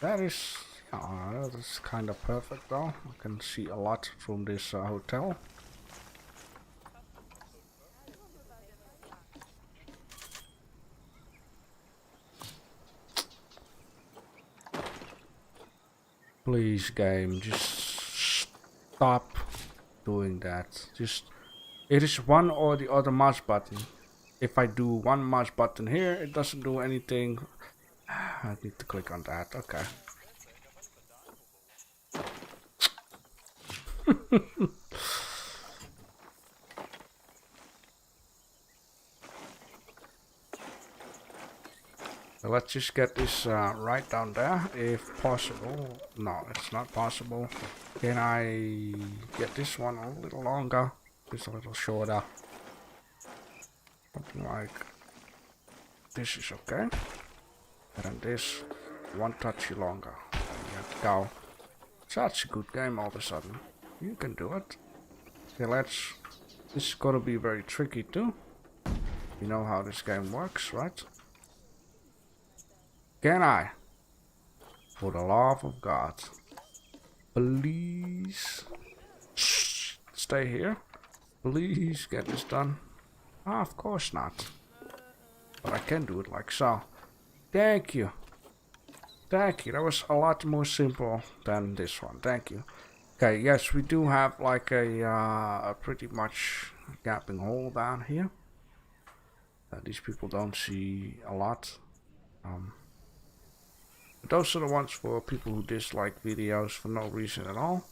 That is that's kind of perfect though. I can see a lot from this hotel. Please, game, just stop doing that. Just, it is one or the other mouse button. If I do one mouse button here, it doesn't do anything. I need to click on that. Okay. So let's just get this right down there, if possible. No, it's not possible. Can I get this one a little longer? Just a little shorter. Something like this is okay. And then this one touch longer. There you go. Such a good game all of a sudden. You can do it. Okay, let's. This is gonna be very tricky too. You know how this game works, right? Can I? For the love of God. Please. Stay here. Please get this done. Ah, of course not. But I can do it like so. Thank you. Thank you. That was a lot more simple than this one. Thank you. Okay, yes, we do have like a pretty much gapping hole down here. These people don't see a lot. Those are the ones for people who dislike videos for no reason at all.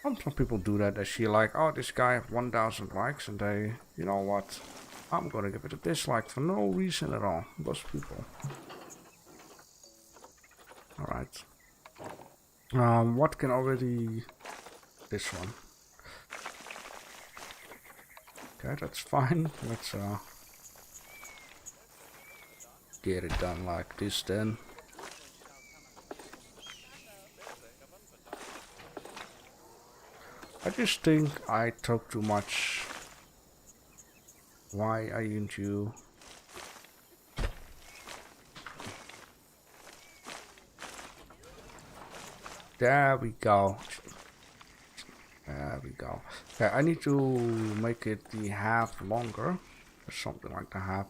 Some people do that. They see like, oh, this guy has 1,000 likes, and they, you know what? I'm gonna give it a dislike for no reason at all. Those people. Alright. What can already... This one. Okay, that's fine. Let's get it done like this then. I just think I talk too much. Why aren't you? There we go. There we go. Okay, I need to make it the half longer. Or something like the half.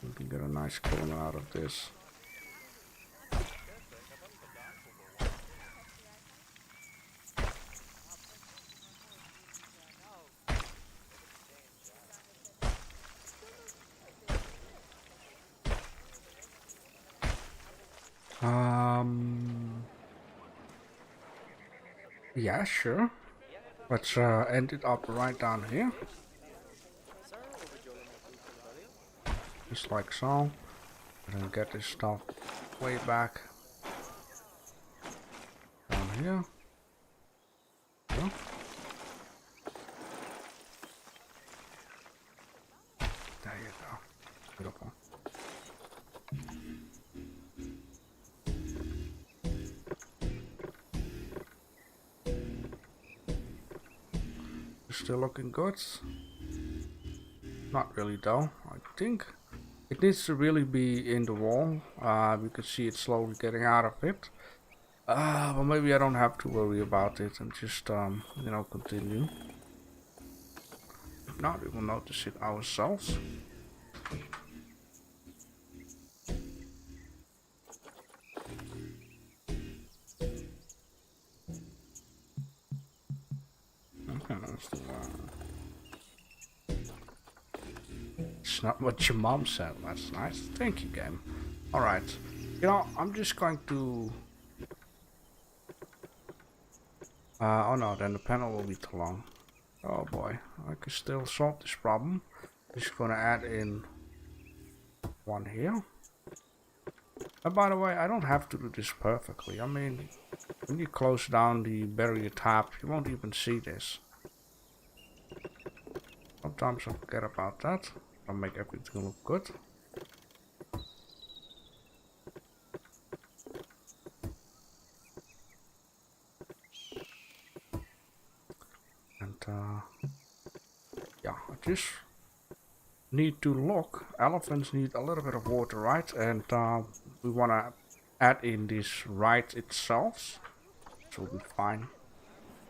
We can get a nice corner out of this. Yeah, sure. Let's end it up right down here. Just like so. And then get this stuff way back. Down here. Yeah. There you go. Beautiful. Still looking good. Not really though. I think it needs to really be in the wall. We can see it slowly getting out of it. But maybe I don't have to worry about it and just you know, continue. If not, we will notice it ourselves. It's not what your mom said. That's nice. Thank you, game. Alright. You know, I'm just going to... oh no, then the panel will be too long. Oh boy. I can still solve this problem. Just gonna add in one here. And by the way, I don't have to do this perfectly. I mean, when you close down the barrier tab, you won't even see this. Sometimes I forget about that. I'll make everything look good. And yeah, I just need to look. Elephants need a little bit of water, right? And we want to add in this right itself, so we'll be fine.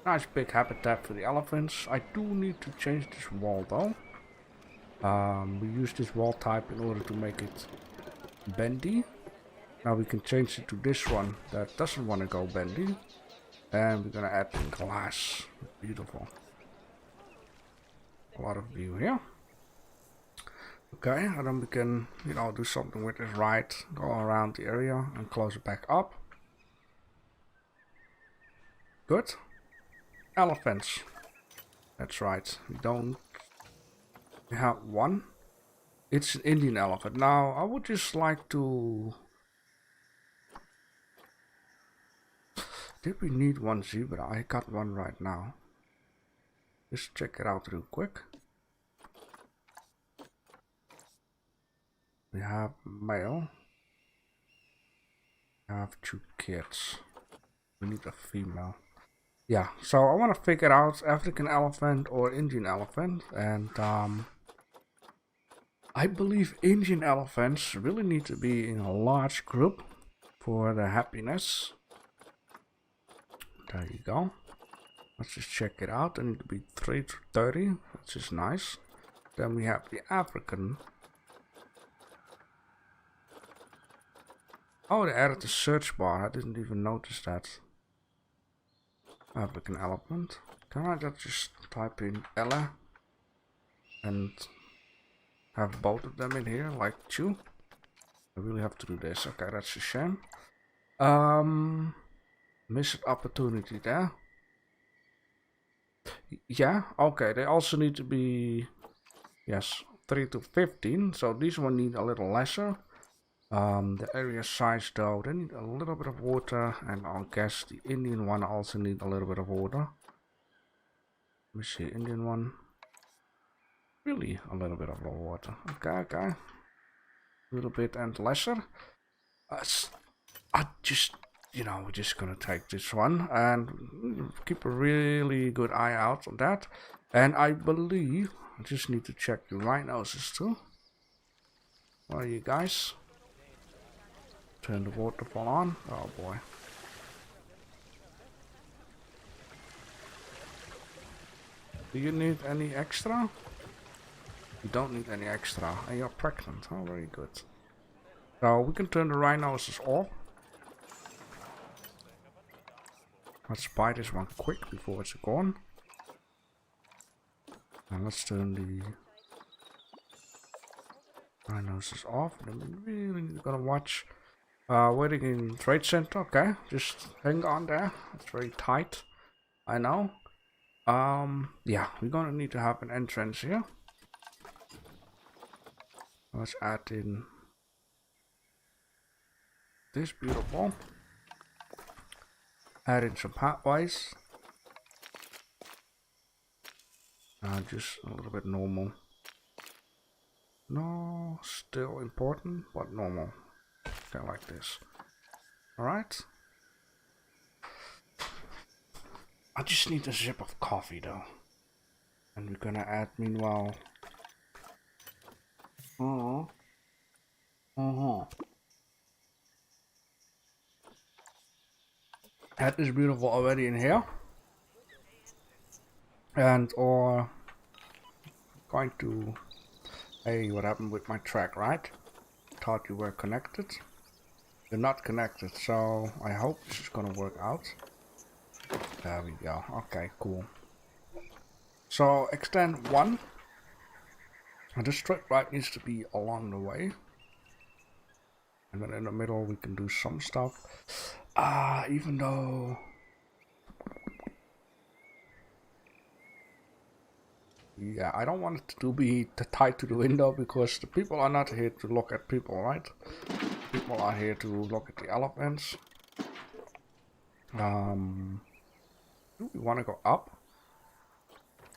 Nice big habitat for the elephants. I do need to change this wall though. We use this wall type in order to make it bendy. Now we can change it to this one that doesn't want to go bendy. And we're gonna add in glass. Beautiful. A lot of view here. Okay, and then we can, you know, do something with this right, go around the area and close it back up. Good. Elephants. That's right. We have one. It's an Indian elephant. Now, I would just like to... Did we need one zebra? I got one right now. Just check it out real quick. We have male. We have 2 kids. We need a female. Yeah, so I want to figure out African elephant or Indian elephant, and I believe Indian elephants really need to be in a large group for their happiness. There you go. Let's just check it out. They need to be 3 to 30, which is nice. Then we have the African. Oh, they added the search bar. I didn't even notice that. African elephant. Can I just type in Ella and have both of them in here like 2? I really have to do this. Okay, that's a shame. Missed opportunity there. Yeah, okay, they also need to be, yes, 3 to 15. So these one need a little lesser. The area size though, they need a little bit of water, and I guess the Indian one also need a little bit of water. Let me see, Indian one, really a little bit of water. Okay, a little bit and lesser. I just, you know, we're just gonna take this one and keep a really good eye out on that. And I believe I just need to check the rhinoceros too. Where are you guys? Turn the waterfall on. Oh boy. Do you need any extra? You don't need any extra. And you're pregnant. Oh, very good. So we can turn the rhinoceros off. Let's buy this one quick before it's gone. And let's turn the rhinoceros off. And we really gotta watch. Waiting in trade center. Okay, just hang on there. It's very tight, I know. Yeah, we're gonna need to have an entrance here. Let's add in this. Beautiful. Add in some pathways. Just a little bit normal. No, still important, but normal. Okay, like this. Alright. I just need a sip of coffee though. And we're gonna add meanwhile. Add is beautiful already in here. And or going to, hey, what happened with my track, right? Thought you were connected. They're not connected, so I hope this is gonna work out. There we go. Okay, cool. So extend 1. And the straight right needs to be along the way. And then in the middle we can do some stuff. Even though Yeah, I don't want it to be tied to the window because the people are not here to look at people, right? People are here to look at the elephants. Do we want to go up?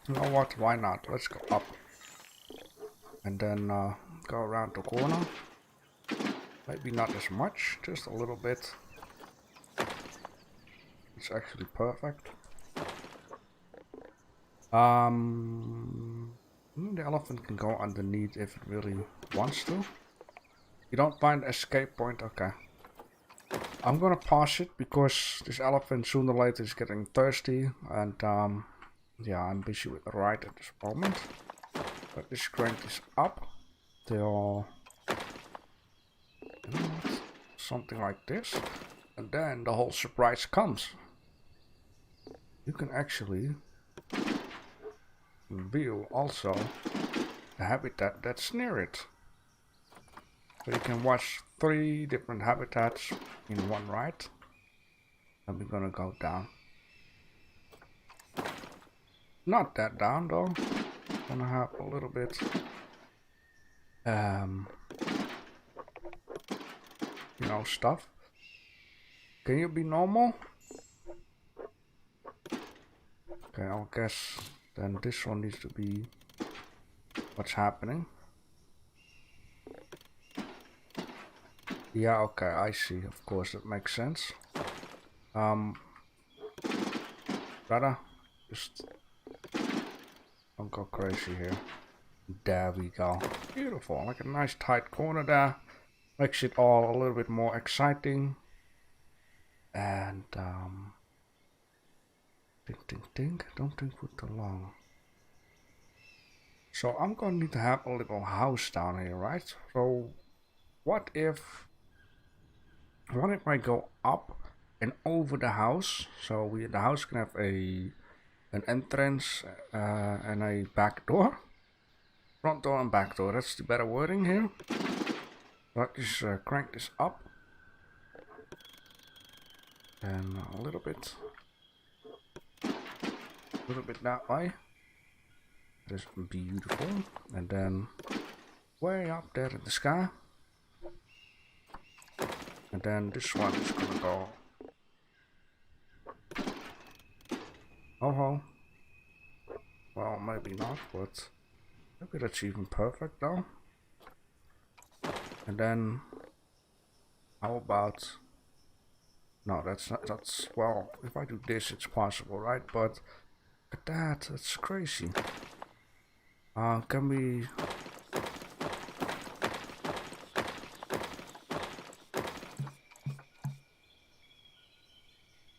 You know what? Why not? Let's go up. And then go around the corner. Maybe not as much, just a little bit. It's actually perfect. The elephant can go underneath if it really wants to. You don't find escape point? Okay. I'm gonna pause it because this elephant sooner or later is getting thirsty, and yeah, I'm busy with the ride at this moment. But let's crank this up till something like this, and then the whole surprise comes. You can actually view also the habitat that's near it. So you can watch 3 different habitats in one ride. And we're gonna go down. Not that down though. Gonna have a little bit you know, stuff. Can you be normal? Okay, I guess then this one needs to be what's happening. Yeah, okay, I see. Of course, that makes sense. Brother, just don't go crazy here. There we go. Beautiful. Like a nice tight corner there. Makes it all a little bit more exciting. And think. Don't think for too long. So I'm gonna need to have a little house down here, right? So what if I go up and over the house? So the house can have an entrance and a back door. Front door and back door, that's the better wording here. Let's just crank this up. And a little bit that way. That is beautiful. And then way up there in the sky. And then this one is gonna go. Oh ho. Well, maybe not, but maybe that's even perfect though. And then how about, no, that's not, that's, well, if I do this it's possible, right? But look at that's crazy. Can we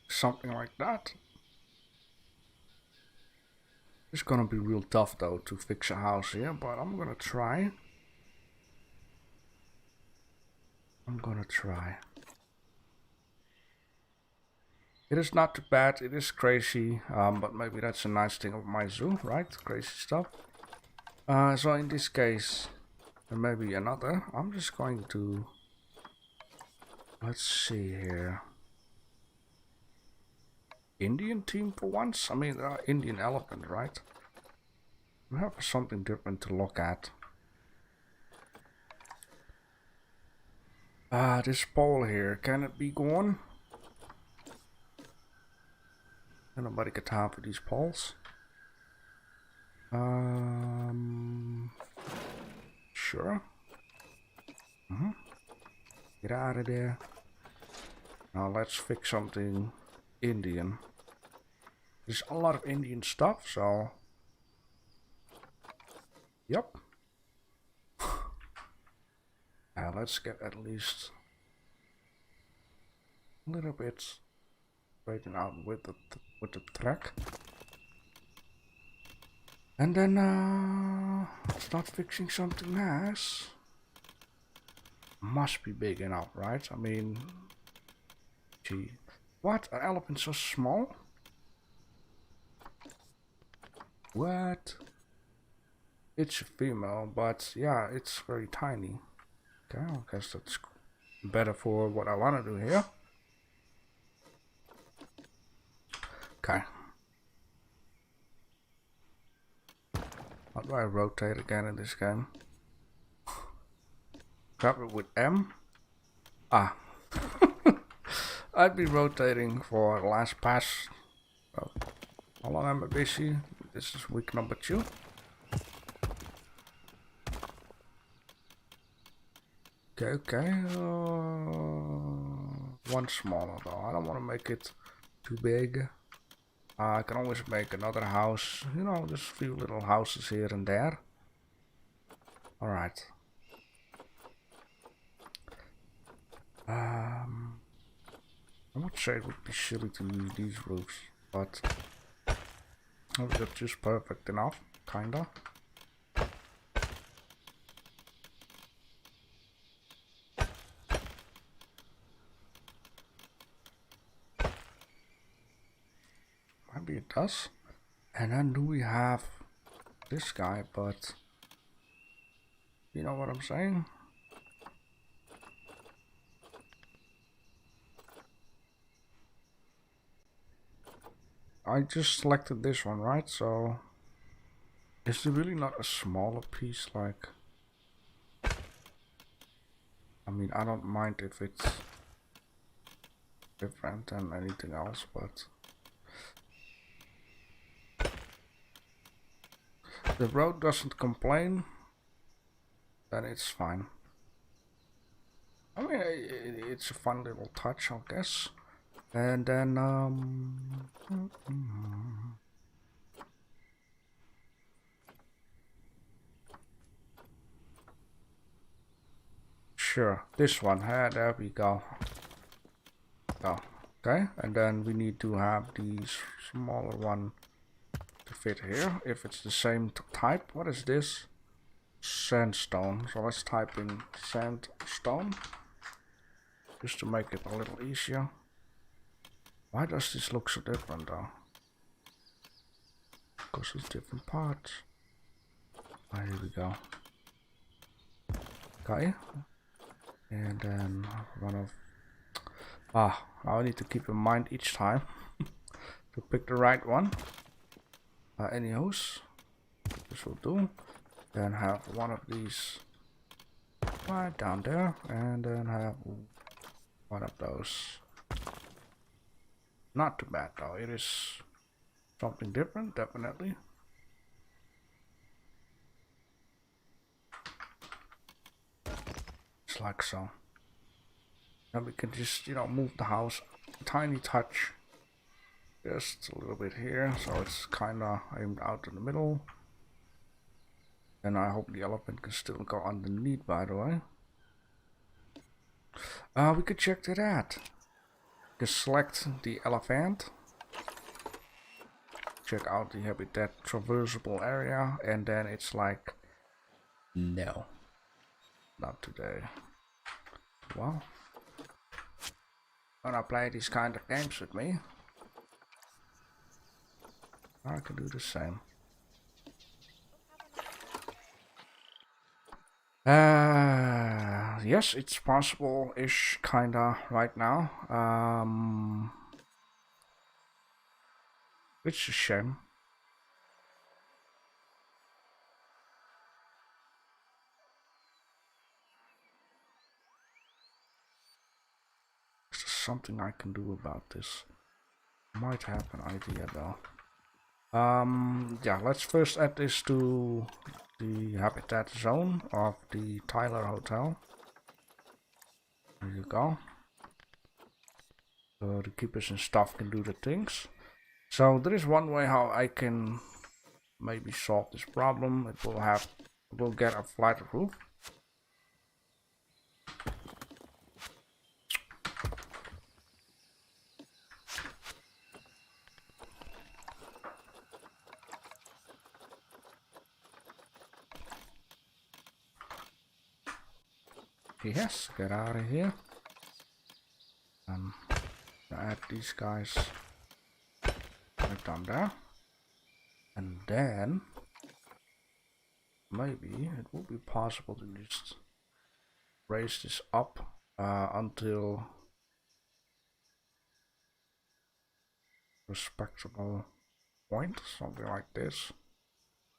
something like that? It's gonna be real tough though to fix a house here, but I'm gonna try. It is not too bad, it is crazy, but maybe that's a nice thing of my zoo, right? Crazy stuff. So in this case, and maybe another, I'm just going to, let's see here. Indian team for once? I mean, Indian elephant, right? We have something different to look at. This pole here, can it be gone? Nobody got time for these poles. Sure. Get out of there. Now let's fix something Indian. There's a lot of Indian stuff, so yep. Now let's get at least a little bit straightened out with the track. And then start fixing something nice. Must be big enough, right? I mean, gee, what? An elephant so small? What? It's a female, but yeah, it's very tiny. Okay, I guess that's better for what I want to do here. Okay. How do I rotate again in this game? Grab it with M. Ah. I'd be rotating for last pass. Oh, how long am I busy? This is week number 2. Okay. One smaller though. I don't want to make it too big. I can always make another house. You know, just a few little houses here and there. Alright. I would say it would be silly to use these roofs, but they're just perfect enough, kinda. Maybe it does. And then do we have this guy, but you know what I'm saying? I just selected this one, right? So is there really not a smaller piece? Like, I mean, I don't mind if it's different than anything else, but the road doesn't complain, then it's fine. I mean, it's a fun little touch, I guess. And then sure, this one. There we go. Oh, okay, and then we need to have the smaller one to fit here. If it's the same type, what is this? Sandstone. So let's type in sandstone just to make it a little easier. Why does this look so different though? Because it's different parts. Oh, here we go. Okay. And then one of... I need to keep in mind each time to pick the right one. Anyhows, this will do. Then have one of these right down there, and then have one of those. Not too bad though. It is something different, definitely. It's like so. Now we can just, you know, move the house a tiny touch. Just a little bit here, so it's kinda aimed out in the middle. And I hope the elephant can still go underneath, by the way. We could check that out. Just select the elephant. Check out the habitat traversable area, and then it's like, no, not today. Well, wanna play these kind of games with me? I can do the same. Yes, it's possible-ish, kinda, right now. It's a shame. Is there something I can do about this? Might have an idea though. Yeah, let's first add this to the habitat zone of the Tyler Hotel. There you go. So the keepers and stuff can do the things. So there is one way how I can maybe solve this problem. We'll get a flat roof. Yes, get out of here. Add these guys right down there. And then maybe it will be possible to just raise this up until respectable point, something like this,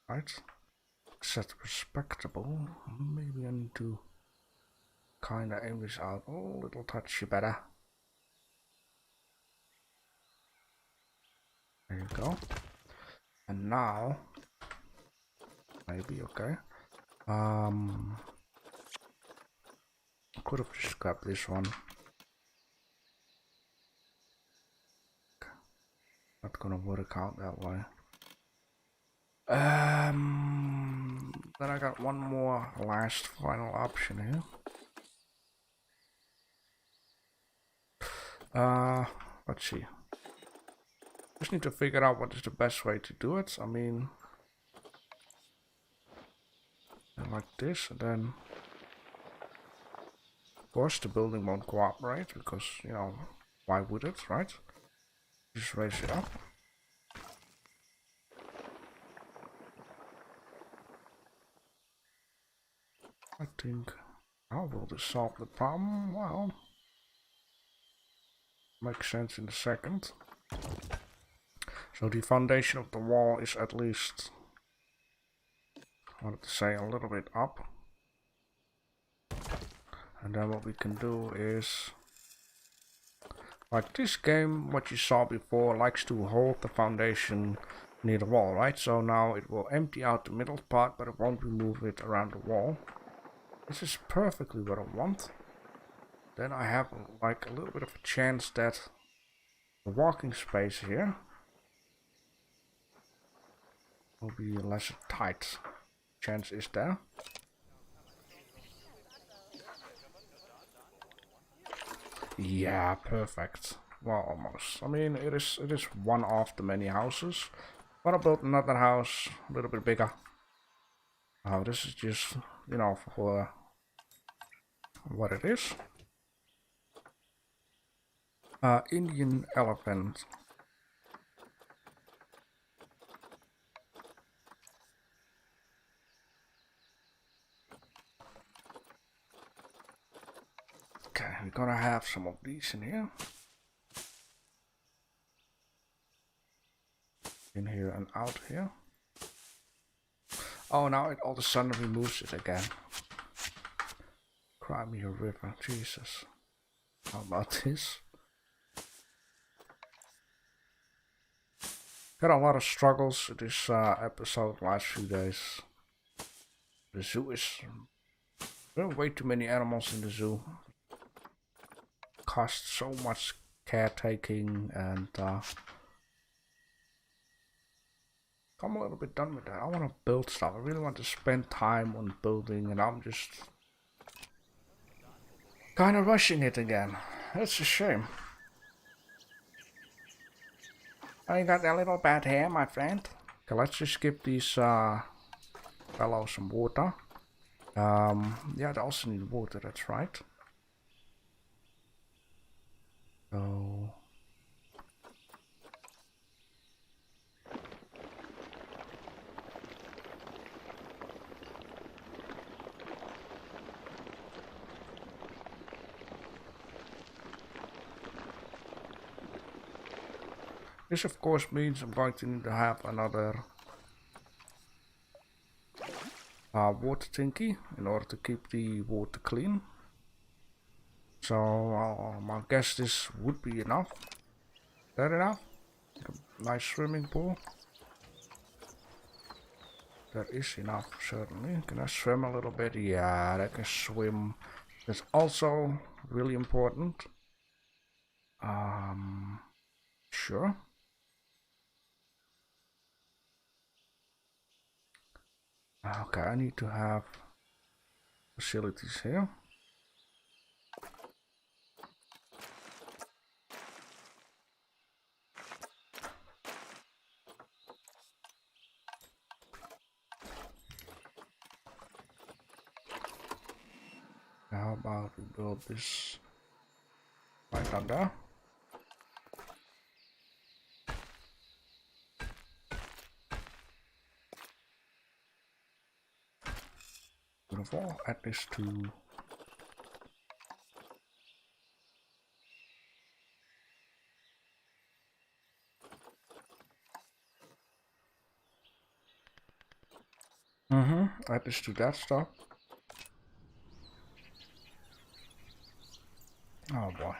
right? Set respectable. Maybe I need to kinda aim this out a little touchy better. There you go. And now maybe okay. Could have just grabbed this one. Not gonna work out that way. Then I got one more last final option here. Let's see. Just need to figure out what is the best way to do it. I mean, like this, and then of course the building won't cooperate because, you know, why would it, right? Just raise it up. I think, how will this solve the problem? Well, makes sense in a second. So the foundation of the wall is at least, I wanted to say, a little bit up. And then what we can do is, like this game, what you saw before, likes to hold the foundation near the wall, right? So now it will empty out the middle part, but it won't remove it around the wall. This is perfectly what I want. Then I have like a little bit of a chance that the walking space here will be less tight. Chance is there. Yeah, perfect. Well, almost. I mean, it is one of the many houses. But I built another house a little bit bigger. Oh, this is just, you know, for what it is. Indian elephant. Okay, we're gonna have some of these in here. In here and out here. Oh, now it all of a sudden removes it again. Cry me a river, Jesus. How about this? Got a lot of struggles this episode last few days. The zoo is... There are way too many animals in the zoo. Costs so much caretaking and I'm a little bit done with that. I want to build stuff. I really want to spend time on building, and I'm just kind of rushing it again. That's a shame. Oh, you got that little bad hair, my friend. Okay, let's just give these fellows some water. Yeah, they also need water, that's right. So... This of course means I'm going to need to have another water tanky in order to keep the water clean. So I guess this would be enough. That enough? A nice swimming pool. That is enough, certainly. Can I swim a little bit? Yeah, I can swim. That's also really important. Sure. Okay, I need to have facilities here. How about we build this right under? Beautiful. Add this to Add this to that stuff. Oh boy.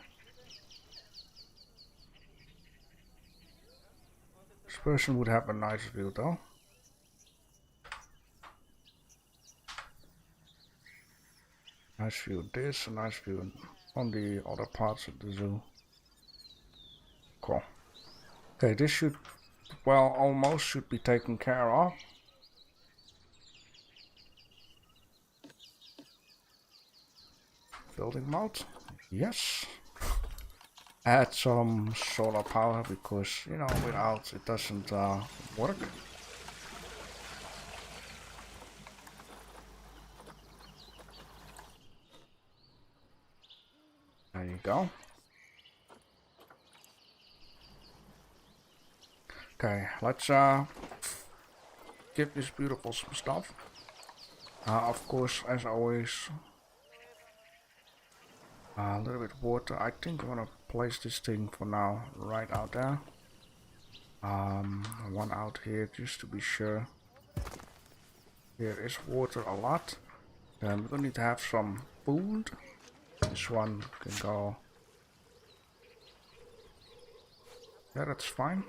This person would have a nice view though. Nice view of this, a nice view on the other parts of the zoo. Cool. Okay, this should, well, almost should be taken care of. Building mode, yes. Add some solar power because, you know, without it doesn't work. There you go. Okay, let's give this beautiful some stuff. Of course, as always, a little bit of water. I think I'm gonna place this thing for now right out there. One out here just to be sure. Here is water a lot. And we're gonna need to have some food. This one can go. Yeah, that's fine.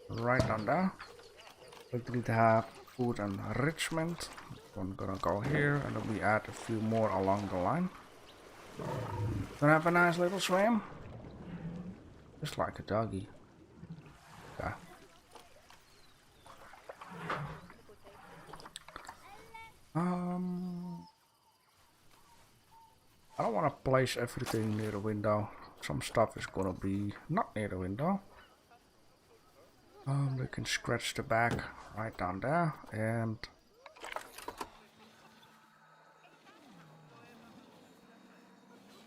Right down there. We need to have food enrichment. One gonna go here, and then we add a few more along the line. Gonna have a nice little swim. Just like a doggy. Okay. I don't want to place everything near the window. Some stuff is gonna be not near the window. We can scratch the back right down there, and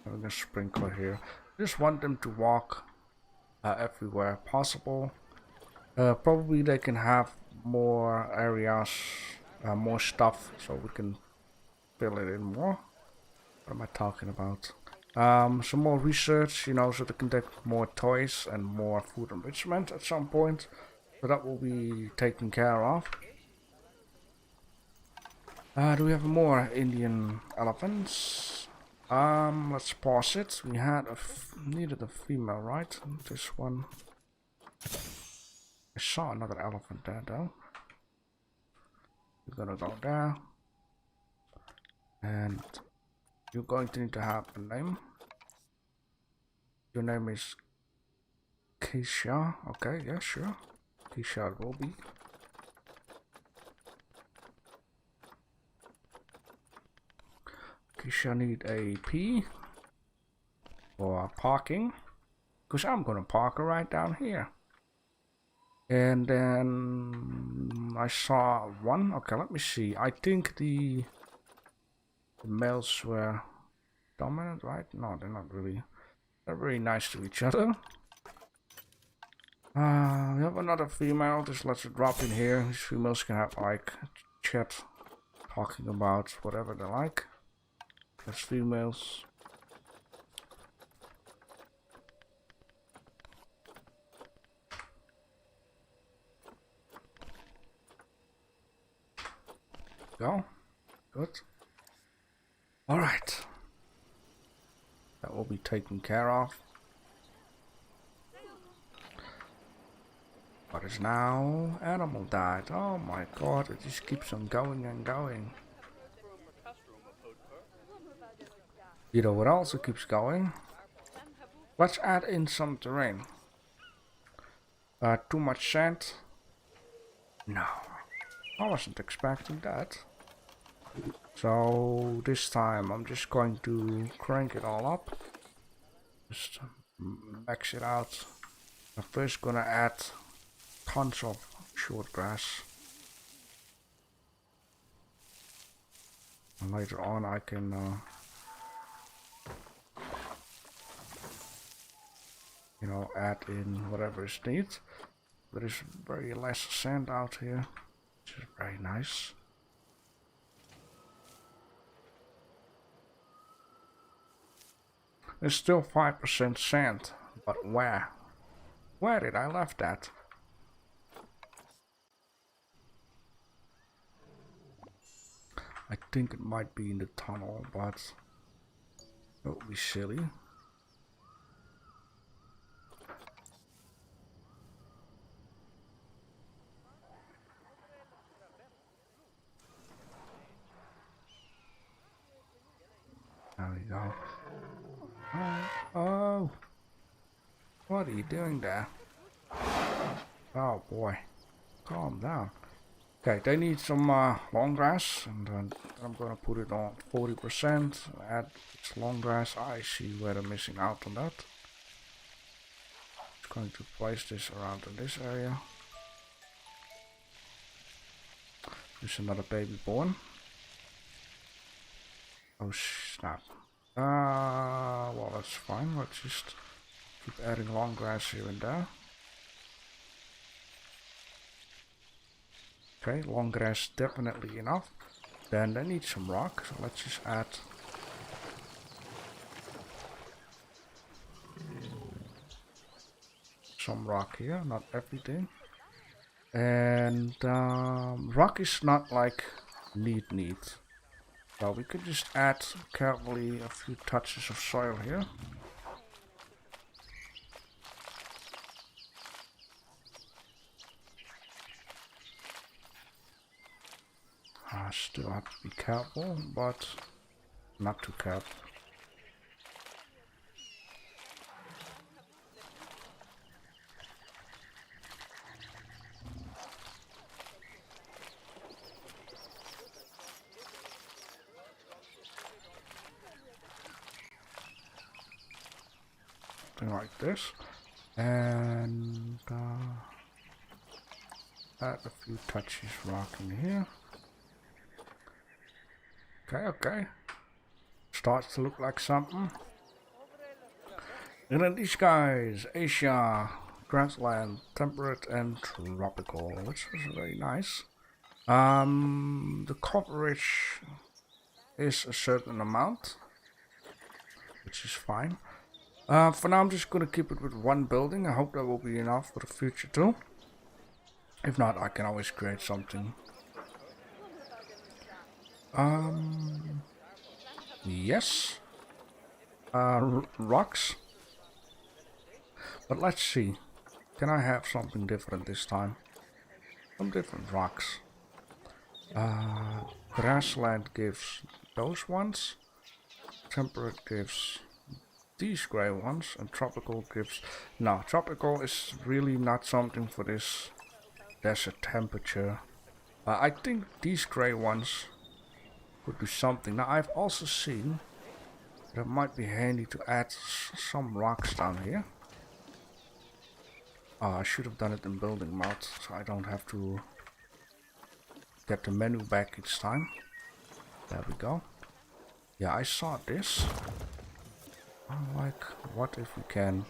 having a sprinkler here. Just want them to walk everywhere possible. Probably they can have more areas, more stuff, so we can fill it in more. What am I talking about? Some more research, you know, so they can take more toys and more food enrichment at some point. So that will be taken care of. Do we have more Indian elephants? Let's pause it. We had needed a female, right? This one. I saw another elephant there though. We're gonna go there. And you're going to need to have a name. Your name is Keisha. Okay, yeah, sure. Keisha will be. Keisha need a P for parking. Because I'm gonna park her right down here. And then I saw one. Okay, let me see. I think the males were dominant, right? No, they're not really. They're very nice to each other. We have another female. Just let's drop in here. These females can have like chat, talking about whatever they like. That's females. Go. Good. All right. That will be taken care of. What is now? Animal died. Oh my god, it just keeps on going and going. You know what also keeps going? Let's add in some terrain. Too much sand? No. I wasn't expecting that. So this time I'm just going to crank it all up. Just max it out. I'm first gonna add tons of short grass. And later on I can you know, add in whatever is needed. There is very less sand out here, which is very nice. There's still 5% sand, but where? Where did I left that? think it might be in the tunnel, but it would be silly. There we go. Oh, what are you doing there? Oh boy, calm down. Okay, they need some long grass, and then I'm gonna put it on 40%. Add its long grass. I see where they're missing out on that. Just going to place this around in this area. There's another baby born. Oh snap. Well that's fine. Let's just keep adding long grass here and there. Okay, long grass definitely enough. Then they need some rock, so let's just add some rock here, not everything. And rock is not like need. So we could just add carefully a few touches of soil here. Still have to be careful, but not too careful. Something like this, and add a few touches rock in here. Okay. Starts to look like something. And then these guys, Asia, grassland, temperate and tropical, which is very nice. The coverage is a certain amount, which is fine. For now I'm just gonna keep it with one building. I hope that will be enough for the future too. If not, I can always create something. Yes. Rocks. But let's see. Can I have something different this time? Some different rocks. Grassland gives those ones. Temperate gives these grey ones. And tropical gives... No, tropical is really not something for this desert temperature. I think these grey ones could do something. Now I've also seen that it might be handy to add some rocks down here. I should have done it in building mode, so I don't have to get the menu back each time. There we go. Yeah, I saw this. I'm like, what if we can...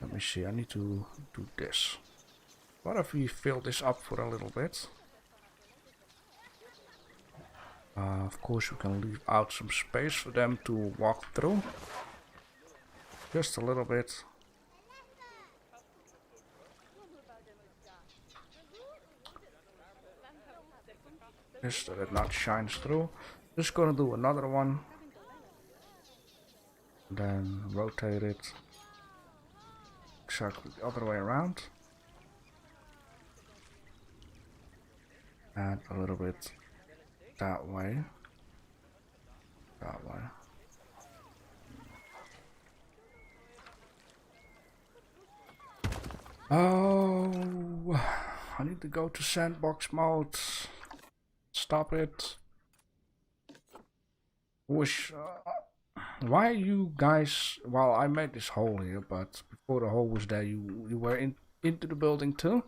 Let me see, I need to do this. What if we fill this up for a little bit? Of course we can leave out some space for them to walk through. Just a little bit. Just so that it not shines through. Just gonna do another one. Then rotate it. Exactly the other way around. And a little bit that way. That way. Oh, I need to go to sandbox mode. Stop it. Why are you guys... Well, I made this hole here, but before the hole was there, you were into the building too?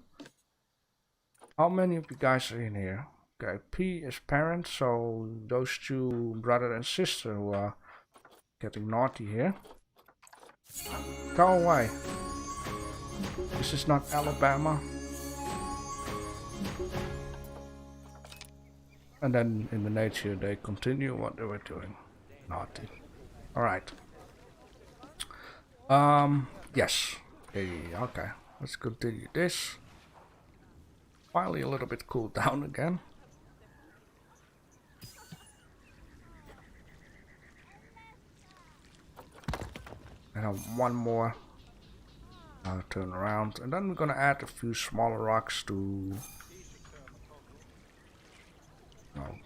How many of you guys are in here? Okay, P is parent, so those two brother and sister who are getting naughty here. Go away. This is not Alabama. And then in the nature they continue what they were doing. Naughty. Alright. Yes. Hey, okay. Let's continue this. finally a little bit cooled down again. And one more turn around, and then we're gonna add a few smaller rocks to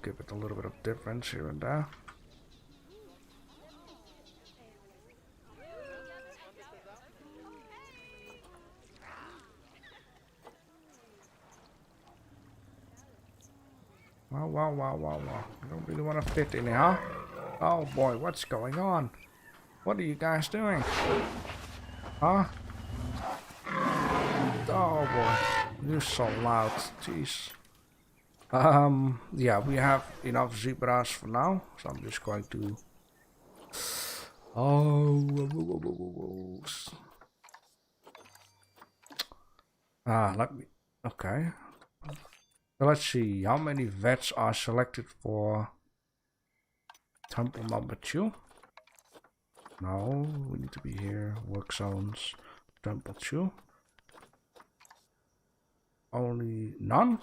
give it a little bit of difference here and there. Wow. I don't really want to fit in here, huh? Oh boy, what's going on? What are you guys doing? Huh? Oh boy, you're so loud. Jeez. Yeah, we have enough zebras for now, so I'm just going to... let me... Okay. So let's see, how many vets are selected for temple number 2? No, we need to be here. Work zones, temple 2. Only none?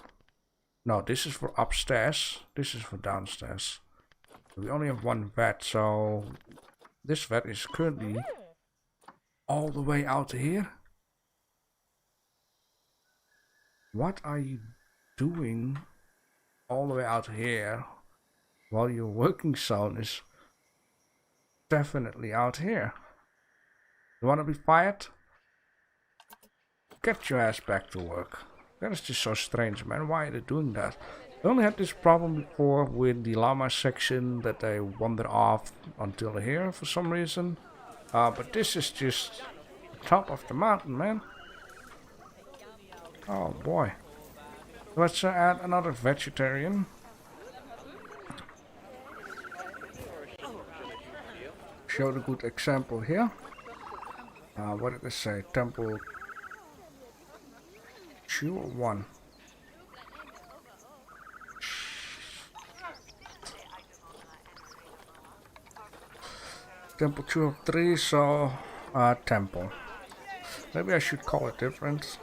No, this is for upstairs. This is for downstairs. We only have one vet, so this vet is currently all the way out here. What are you doing all the way out here while your working zone is definitely out here? You want to be fired? Get your ass back to work. That is just so strange, man. Why are they doing that? I only had this problem before with the llama section, that they wander off until here for some reason. But this is just the top of the mountain, man. Oh boy. Let's add another vegetarian. Show the good example here. What did they say? Temple 2 or 1? Temple 2 or 3, so temple. Maybe I should call it different.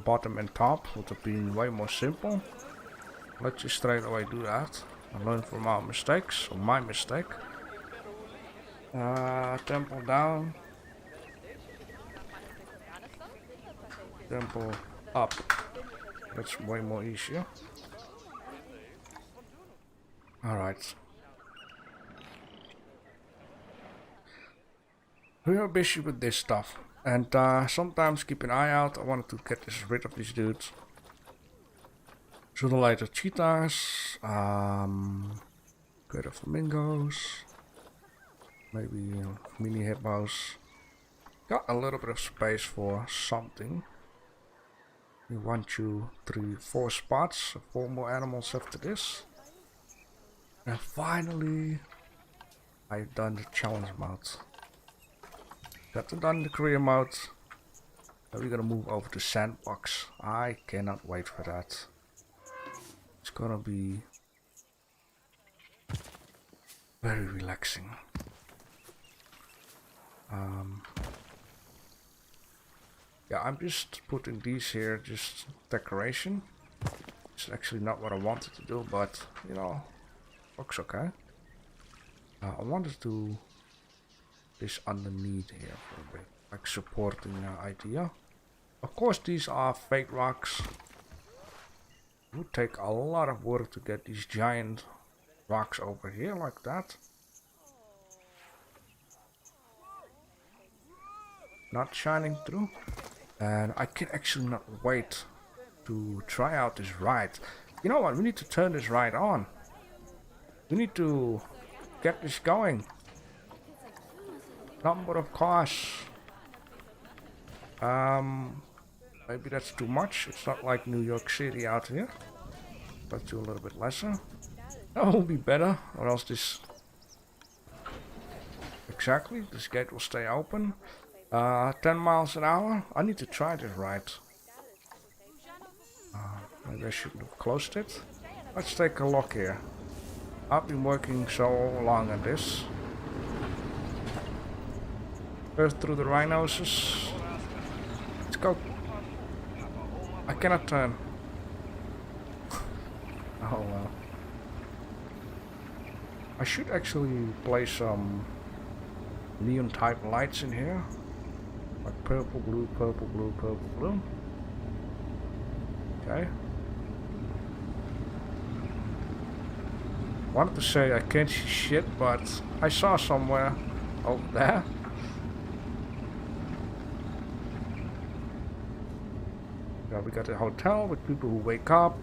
Bottom and top would have been way more simple. Let's just straight away do that and learn from our mistakes, or my mistake. Temple down. Temple up. That's way more easier. Alright. We are busy with this stuff. And sometimes keep an eye out. I wanted to get rid of these dudes. Sooner or later, cheetahs. Greater flamingos. Maybe mini hippos. Got a little bit of space for something. 1, 2, 3, 4 spots. 4 more animals after this. And finally, I've done the challenge mode. Got done the career mode. Now we're gonna move over to Sandbox. I cannot wait for that. It's gonna be very relaxing. Yeah, I'm just putting these here, just decoration. It's actually not what I wanted to do, but you know, looks okay. I wanted to do this underneath here for a bit, like supporting idea. Of course, these are fake rocks. It would take a lot of work to get these giant rocks over here like that. Not shining through. And I can actually not wait to try out this ride. You know what? We need to turn this ride on. We need to get this going. Number of cars. Maybe that's too much. It's not like New York City out here. Let's do a little bit lesser. That will be better, or else this... Exactly, this gate will stay open. 10 miles an hour. I need to try this ride. Maybe I shouldn't have closed it. Let's take a look here. I've been working so long on this. First through the rhinoceros. Let's go. I cannot turn. Oh well. I should actually place some neon type lights in here. Like purple, blue, purple, blue, purple, blue. Okay. Wanted to say I can't see shit, but I saw somewhere over there. Yeah, we got a hotel with people who wake up,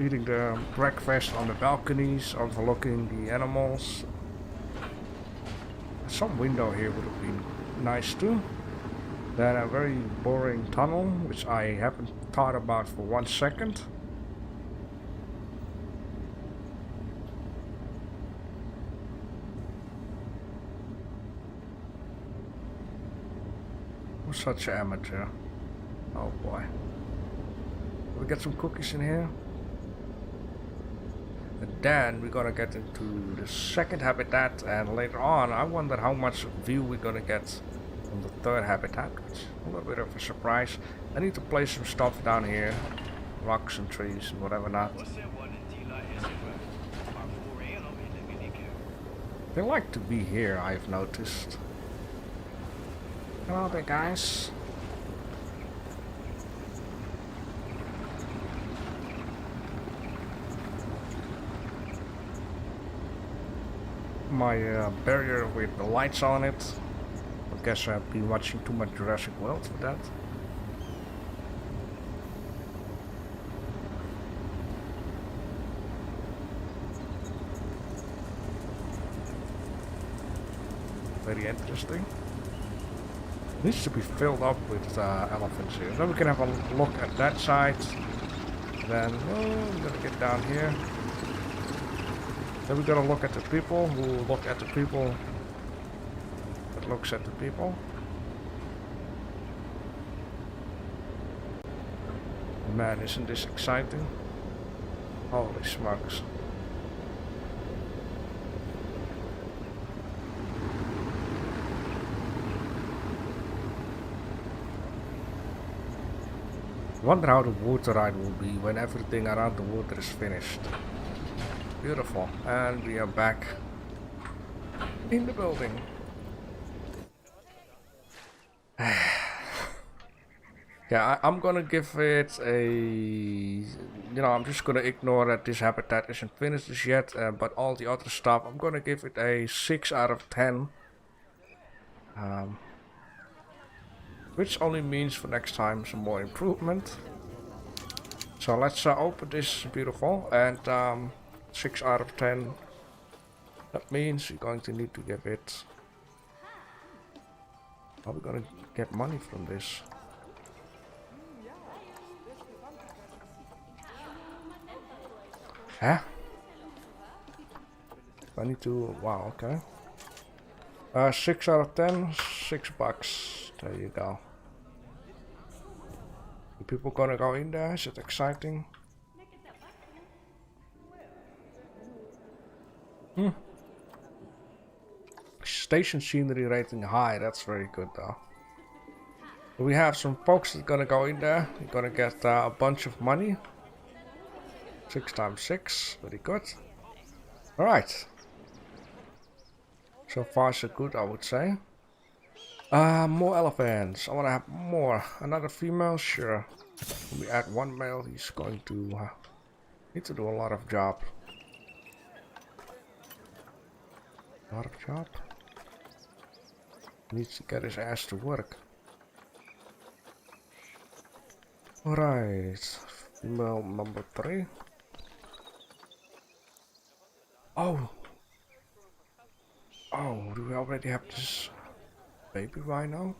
eating their breakfast on the balconies, overlooking the animals. Some window here would have been nice too. Then a very boring tunnel, which I haven't thought about for 1 second. I'm such an amateur. Oh boy. We get some cookies in here. And then we're gonna get into the second habitat, and later on I wonder how much view we're gonna get from the third habitat. It's a little bit of a surprise. I need to place some stuff down here. Rocks and trees and whatever not. They like to be here, I've noticed. Hello there, guys. My barrier with the lights on it. I guess I've been watching too much Jurassic World for that. Very interesting. Needs to be filled up with elephants here. Then we can have a look at that side. Then we're gonna get down here. Then we're gonna look at the people who look at the people that looks at the people. Man, isn't this exciting? Holy smokes. Wonder how the water ride will be when everything around the water is finished. Beautiful. And we are back in the building. Yeah, I'm gonna give it a... I'm just gonna ignore that this habitat isn't finished as yet, but all the other stuff, I'm gonna give it a 6 out of 10. Which only means for next time some more improvement. So let's open this beautiful, and 6 out of 10. That means we're going to need to give it... Are we gonna get money from this? Huh? I need to... Wow, okay. 6 out of 10, $6. There you go. Are people gonna go in there? Is it exciting? Station scenery rating high, that's very good though. We have some folks that are gonna go in there. You're gonna get a bunch of money. 6 times 6, very good. Alright. So far so good, I would say. More elephants. I wanna have more. Another female, sure. When we add one male, he's going to need to do a lot of job. A lot of job. Needs to get his ass to work. Alright. Female number 3. Oh! Oh, do we already have this baby rhino?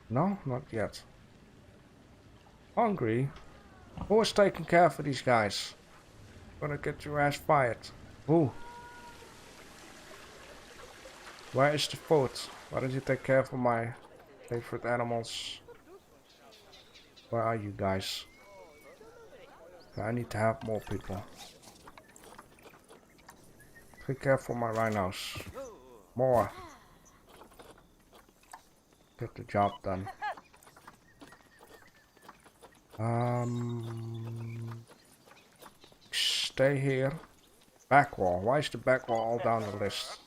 No, not yet. Hungry? Who is taking care for these guys? Gonna get your ass fired. Who? Where is the food? Why don't you take care for my favorite animals? Where are you guys? I need to have more people. Take care for my rhinos. More. Get the job done. Stay here. Back wall. Why is the back wall all down the list?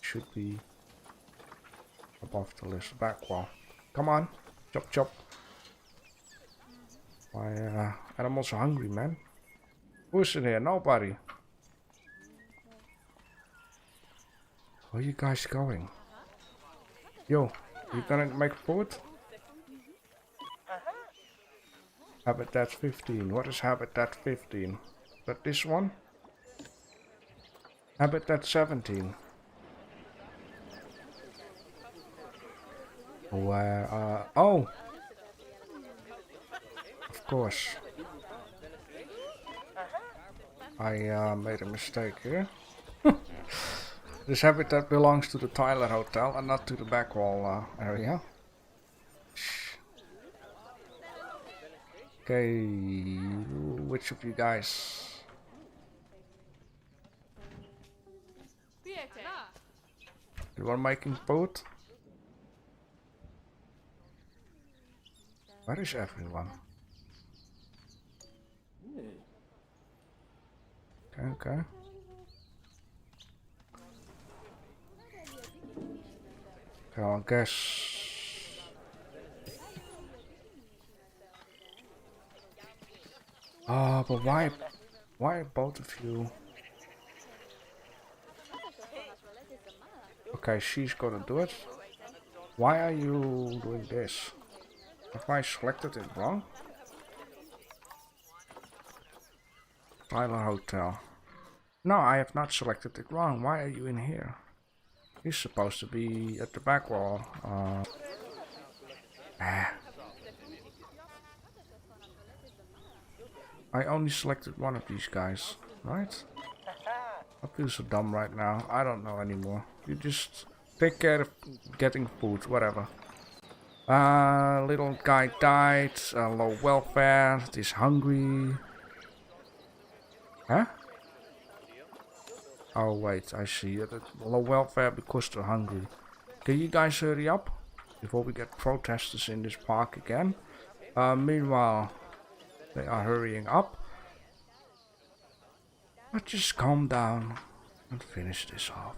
Should be above the list. Back wall. Come on. Chop chop. My animals are hungry, man. Who's in here? Nobody. Where are you guys going? Yo, you gonna make food? Habitat 15. What is Habitat 15? Is that this one? Habitat 17. Where, oh! Of course. I made a mistake here. This habitat belongs to the Tyler Hotel and not to the backwall area. Okay, which of you guys? You are making food? Where is everyone? Okay. Okay, I guess. Ah, but why both of you? Okay, she's gonna do it. Why are you doing this? Have I selected it wrong? Tyler Hotel. No, I have not selected it wrong. Why are you in here? He's supposed to be at the back wall. I only selected one of these guys, right? I feel so dumb right now. I don't know anymore. You just take care of getting food, whatever. Little guy died. Low welfare. He's hungry. Huh? Oh wait, I see. Low welfare because they're hungry. Can you guys hurry up before we get protesters in this park again? Meanwhile, they are hurrying up. But just calm down and finish this off.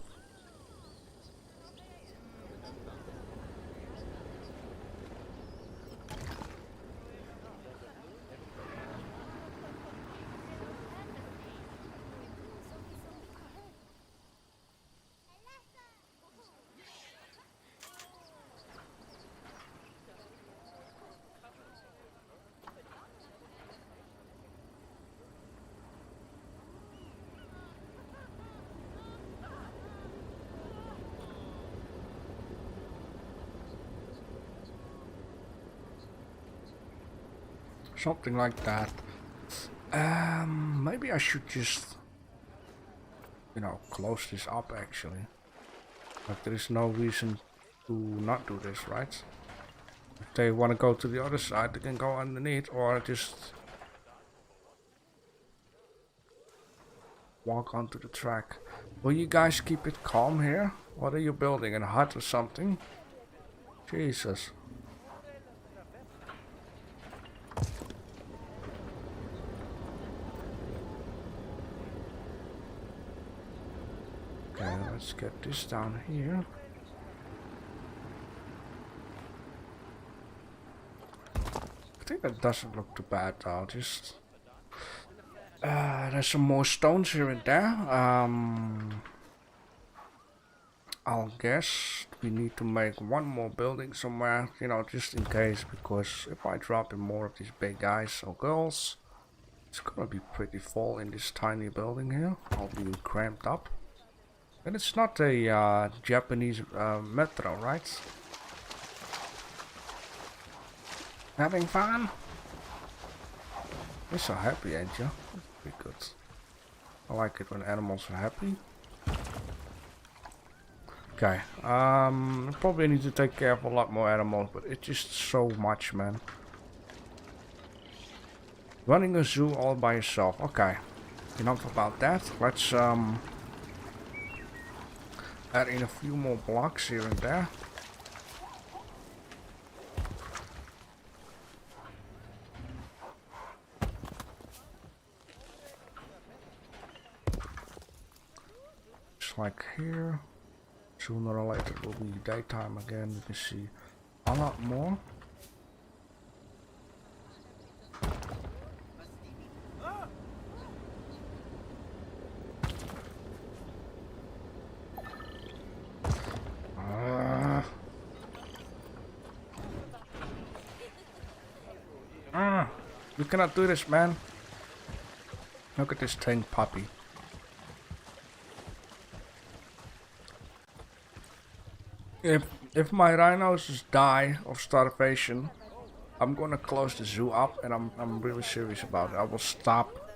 Something like that. Maybe I should just, you know, close this up actually. But there is no reason to not do this, right? If they want to go to the other side, they can go underneath or just walk onto the track. Will you guys keep it calm here? What are you building? A hut or something? Jesus. Okay, let's get this down here. I think that doesn't look too bad. I'll just... there's some more stones here and there. I'll guess we need to make one more building somewhere, you know, just in case, because if I drop in more of these big guys or girls, it's gonna be pretty full in this tiny building here. I'll be cramped up. And it's not a Japanese metro, right? Having fun? You're so happy, ain't you? Pretty good. I like it when animals are happy. Okay, probably need to take care of a lot more animals, but it's just so much, man. Running a zoo all by yourself. Okay, enough about that. Let's add in a few more blocks here and there. like here. Sooner or later it will be daytime again. You can see a lot more. You cannot do this, man. Look at this tank puppy. If my rhinos just die of starvation, I'm gonna close the zoo up, and I'm really serious about it. I will stop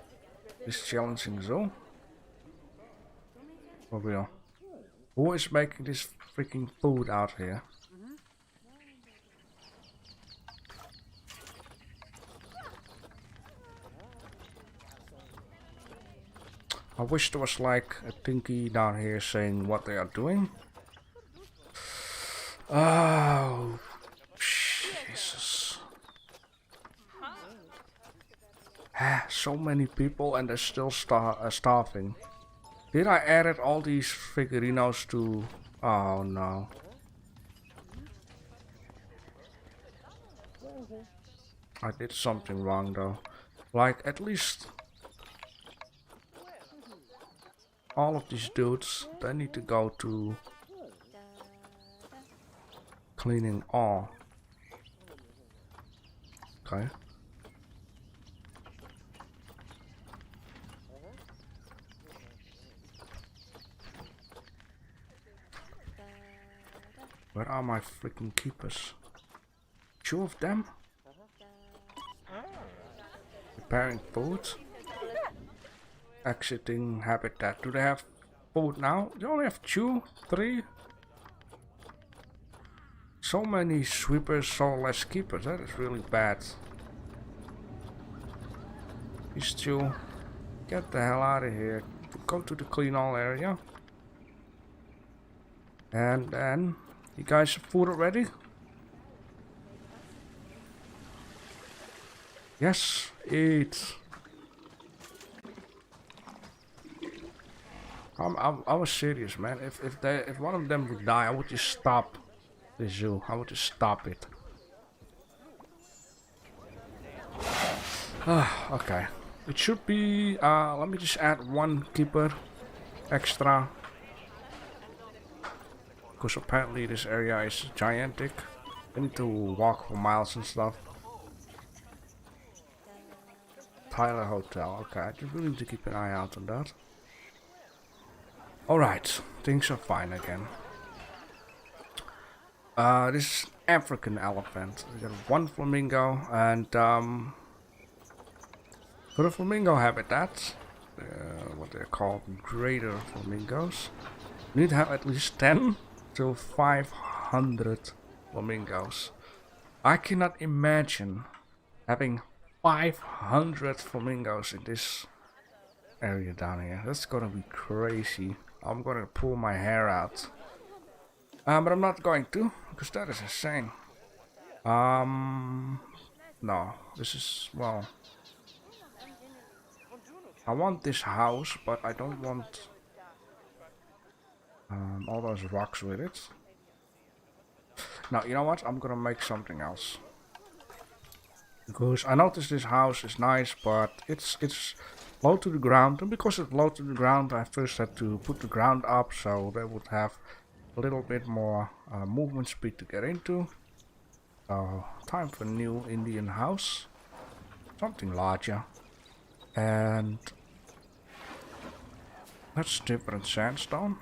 this challenging zoo. For real. Who is making this freaking food out here? I wish there was like a thingy down here saying what they are doing. Oh, Jesus. So many people and they're still starving. Did I added all these figurinos to... Oh no. I did something wrong though. Like at least... all of these dudes, they need to go to... cleaning all. Okay. Where are my freaking keepers? 2 of them? Preparing food. Exiting habitat. Do they have food now? They only have 2, 3. So many sweepers, so less keepers. That is really bad. These 2, get the hell out of here. Go to the clean all area. And then, you guys have food already? Yes, eat. I was serious, man. If one of them would die, I would just stop the zoo. I would just stop it. Okay. It should be. Let me just add 1 keeper extra. Because apparently this area is gigantic. I need to walk for miles and stuff. Tyler Hotel. Okay, I just really need to keep an eye out on that. Alright, things are fine again. This African elephant. We got 1 flamingo and for the flamingo habitat, what they're called greater flamingos, you need to have at least 10 to 500 flamingos. I cannot imagine having 500 flamingos in this area down here. That's gonna be crazy. I'm gonna pull my hair out. But I'm not going to, because that is insane. No, this is, well... I want this house, but I don't want... all those rocks with it. Now, you know what? I'm gonna make something else. Because I noticed this house is nice, but it's low to the ground. And because it's low to the ground, I first had to put the ground up, so they would have a little bit more movement speed to get into. So, time for a new Indian house. Something larger. And that's different sandstone.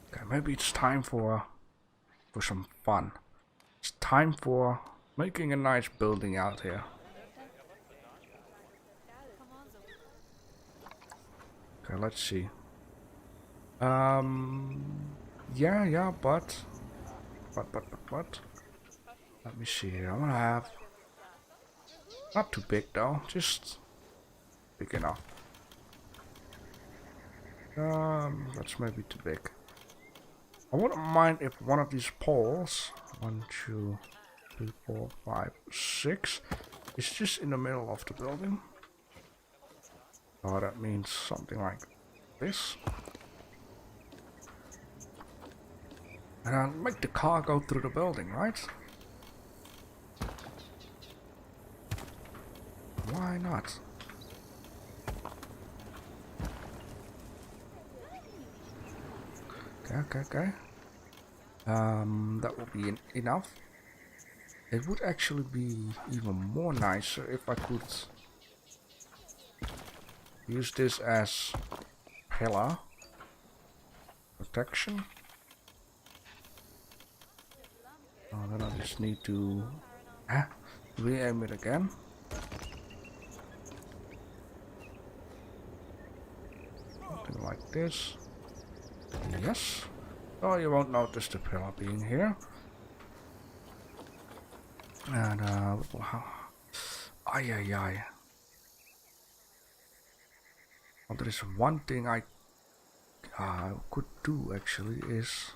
Okay, maybe it's time for some fun. It's time for making a nice building out here. Okay, let's see. Yeah, but. Let me see here. I'm gonna have not too big though, just big enough. That's maybe too big. I wouldn't mind if one of these poles, 1, 2, 3, 4, 5, 6, is just in the middle of the building. Oh, that means something like this. And I'll make the car go through the building, right? Why not? Okay. That will be enough. It would actually be even more nicer if I could use this as pillar protection. Oh, then I just need to re-aim it again. Something like this. Yes. Oh, you won't notice the pillar being here. And ay. Well, there is one thing I could do actually is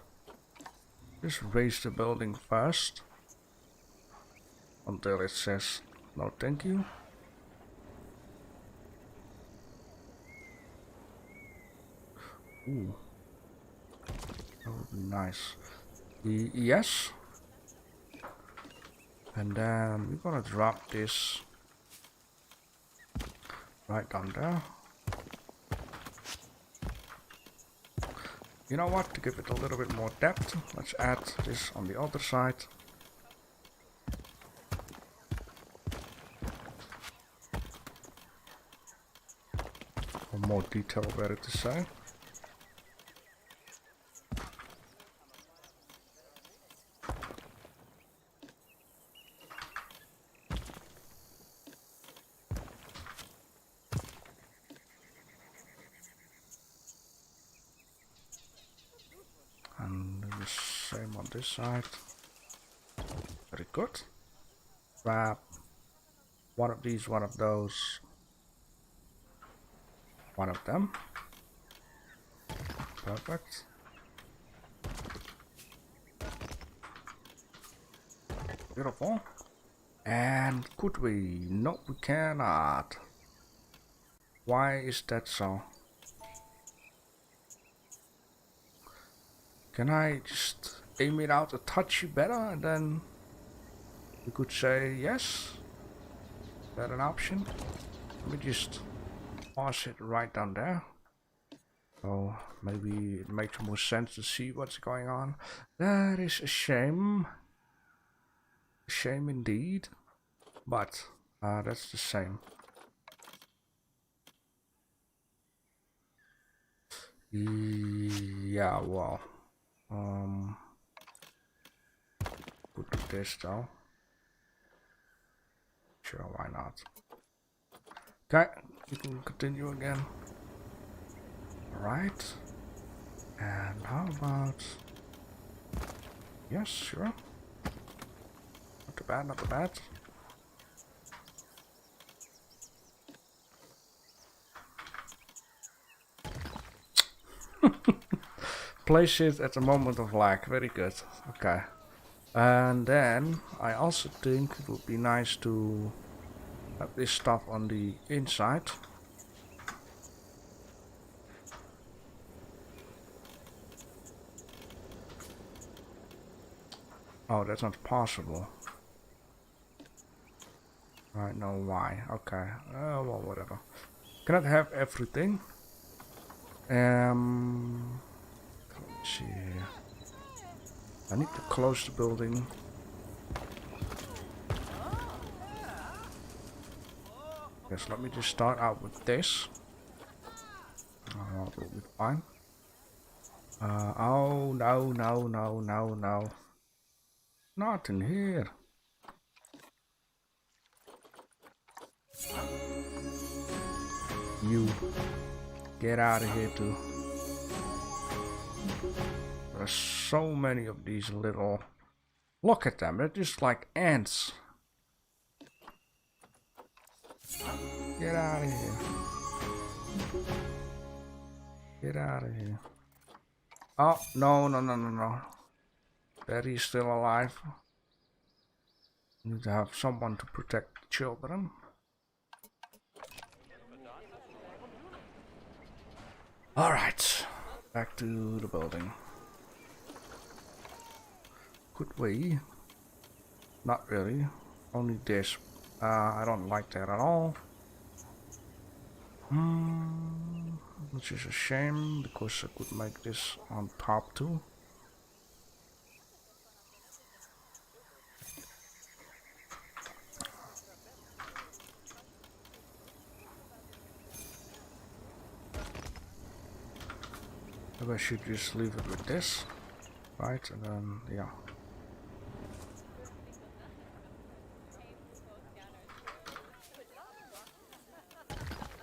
just raise the building first until it says no thank you. Ooh, that would be nice. Yes. And then we're gonna drop this right down there. You know what, to give it a little bit more depth, let's add this on the other side. Or more detail, better to say. And the same on this side. Very good. Grab one of these, one of those, one of them. Perfect. Beautiful. And could we? No, we cannot. Why is that so? Can I just aim it out a touch better and then we could say yes? Is that an option? Let me just pause it right down there. So maybe it makes more sense to see what's going on. That is a shame. A shame indeed. But that's the same. Yeah, well. Could do this though. Sure, why not? Okay, you can continue again. Alright. And how about... Yes, sure. Not too bad, not too bad. Place it at the moment of lag. Very good. Okay. And then I also think it would be nice to have this stuff on the inside. Oh, that's not possible. I know why. Okay. Well, whatever. Cannot have everything. Let me see here. I need to close the building. Yes, let me just start out with this. That will be fine. Oh, no. Not in here. You get out of here too. There are so many of these little... Look at them, they're just like ants. Get out of here. Get out of here. Oh, no. Daddy's still alive. Need to have someone to protect the children. Alright, back to the building. Could we? Not really. Only this. I don't like that at all. Which is a shame, because I could make this on top too. Maybe I should just leave it with this, right? And then, yeah.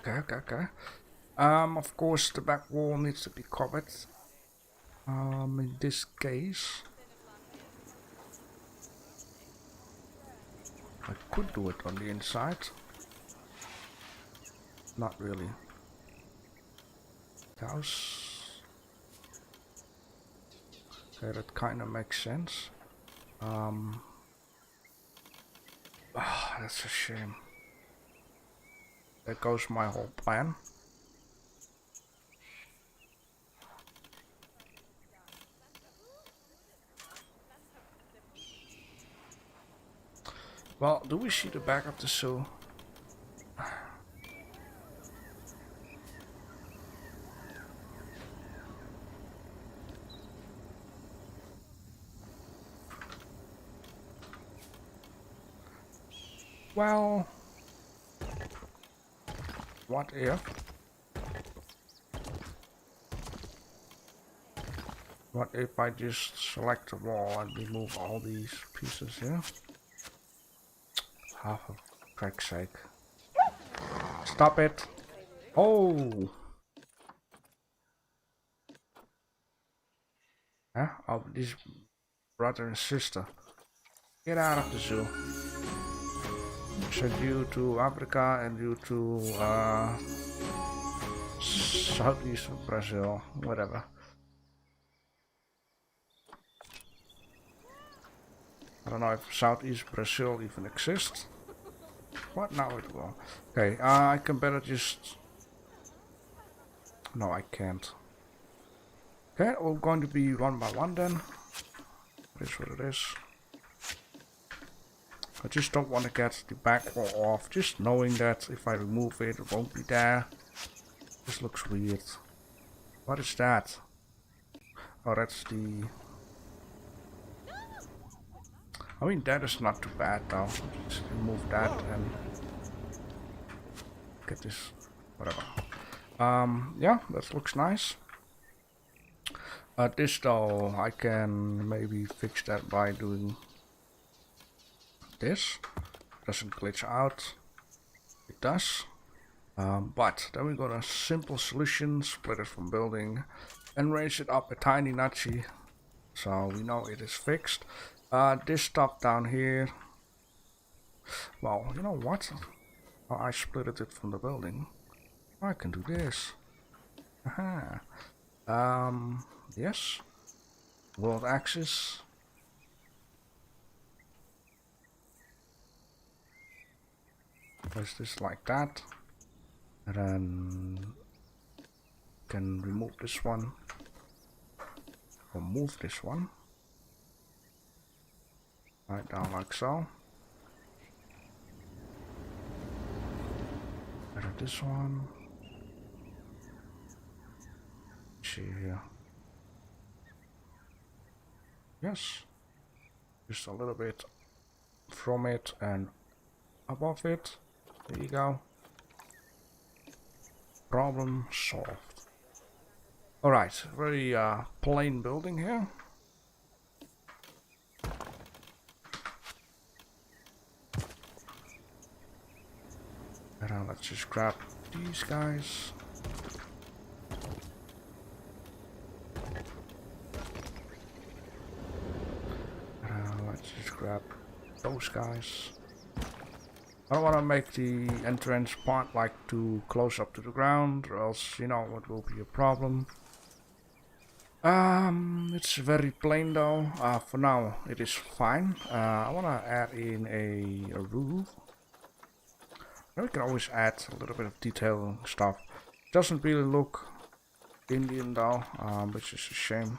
Okay. Of course, the back wall needs to be covered. In this case, I could do it on the inside. Not really. House. Okay, that kind of makes sense. That's a shame. There goes my whole plan. Well, do we see the back of the zoo? Well, what if? What if I just select the wall and remove all these pieces here? Oh, for crap's sake. Stop it! Oh! Huh? Oh, this brother and sister. Get out of the zoo. Send you to Africa and you to southeast of Brazil, whatever. I don't know if southeast Brazil even exists. What? Now it will. Okay, I can better just... No, I can't. Okay, we're going to be one by one then. It is what it is. I just don't want to get the back wall off, just knowing that if I remove it, it won't be there. This looks weird. What is that? Oh, that's the... I mean, that is not too bad though. Just remove that and get this, whatever. Yeah, that looks nice. This though, I can maybe fix that by doing this. Doesn't glitch out. It does. But then we got a simple solution, split it from building and raise it up a tiny notchy so we know it is fixed. This stuff down here, well, you know what? Oh, I split it from the building. I can do this. Aha. Yes. World axis. Place this like that. And then can remove this one. Or move this one. Right down like so. Edit this one. See here. Yes. Just a little bit from it and above it. There you go. Problem solved. Alright, very plain building here. And let's just grab these guys. Let's just grab those guys. I don't want to make the entrance part like too close up to the ground, or else, you know, it will be a problem. It's very plain though. For now, it is fine. I want to add in a roof. We can always add a little bit of detail and stuff. Doesn't really look Indian though, which is a shame.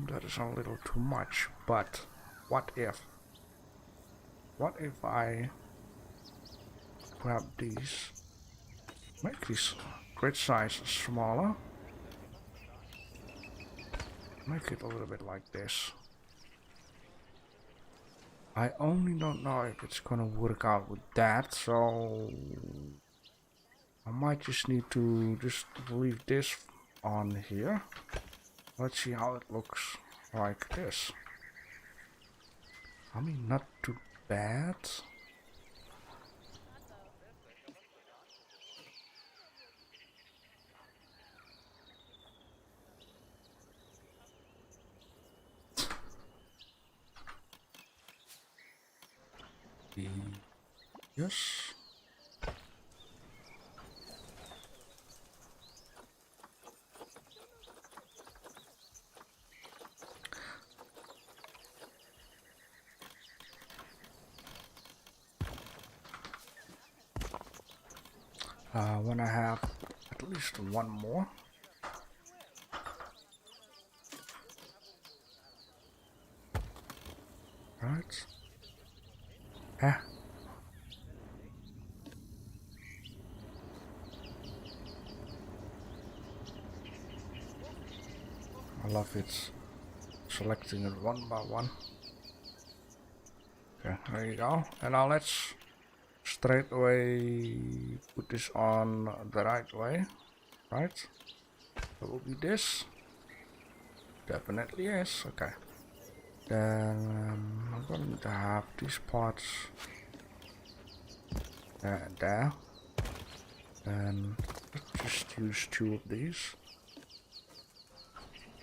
That is a little too much, but what if I grab these, make these grid sizes smaller, make it a little bit like this. I only don't know if it's gonna work out with that, so I might just need to just leave this on here. Let's see how it looks like this. I mean, not too bad. Yes. When I have at least one more. Right. Ah. I love it. Selecting it one by one. Okay, there you go. And now let's straight away put this on the right way. Right? That will be this. Definitely yes. Okay. Then I'm going to have these parts there and there. And let's just use 2 of these.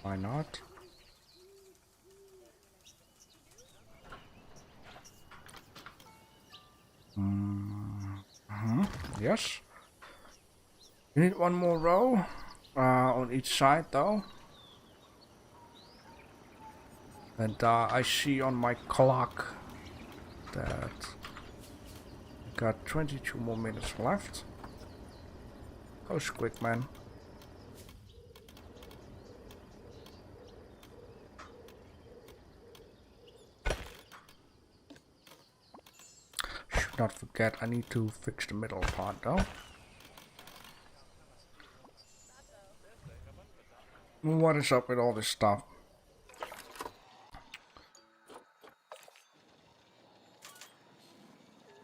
Why not? Yes. We need one more row on each side though. And I see on my clock that I got 22 more minutes left. Goes quick, man. Should not forget, I need to fix the middle part though. What is up with all this stuff?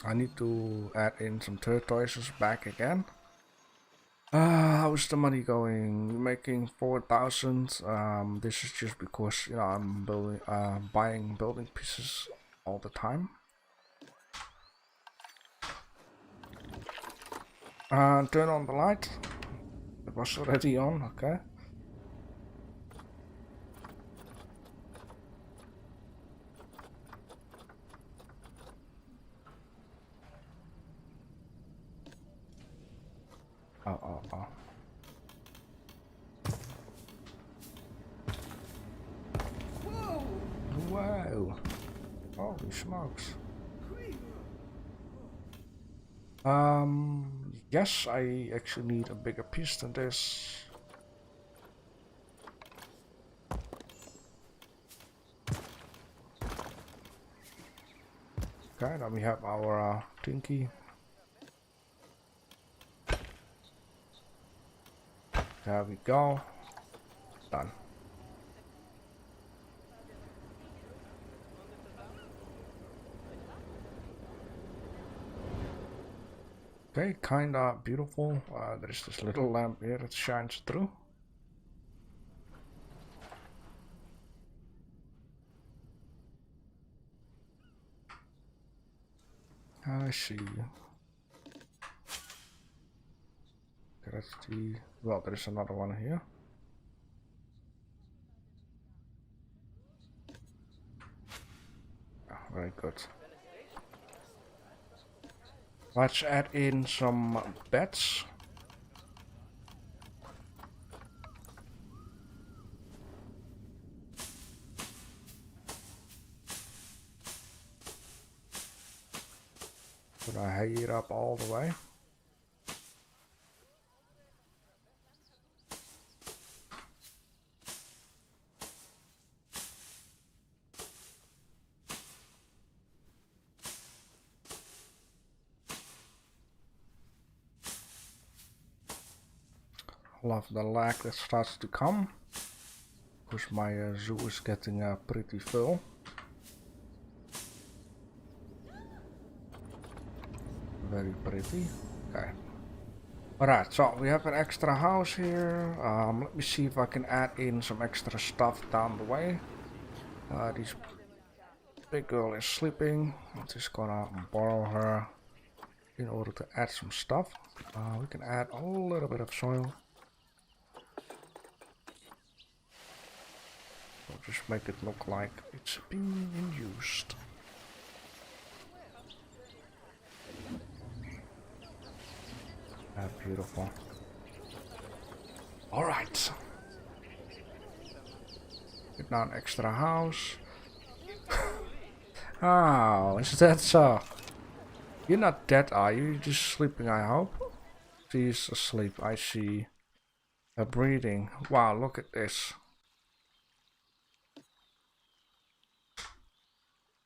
I need to add in some tortoises back again. How's the money going? Making 4,000. This is just because, you know, I'm building, buying building pieces all the time. Turn on the light. It was already on. Okay. Oh. Whoa! Holy smokes. Yes, I actually need a bigger piece than this. Okay, now we have our Tinky. There we go. Done. Okay, kinda beautiful. There's this little lamp here that shines through. I see. That's the... well, there's another one here. Oh, very good. Let's add in some beds. Should I hang it up all the way? Love the lag that starts to come, because my zoo is getting pretty full. Very pretty. Okay. Alright, so we have an extra house here. Let me see if I can add in some extra stuff down the way. This big girl is sleeping. I'm just gonna borrow her in order to add some stuff. We can add a little bit of soil. Just make it look like it's being used. Beautiful. Alright. Get now an extra house. Oh, is that so? You're not dead, are you? You're just sleeping, I hope. She's asleep, I see. Her breathing. Wow, look at this.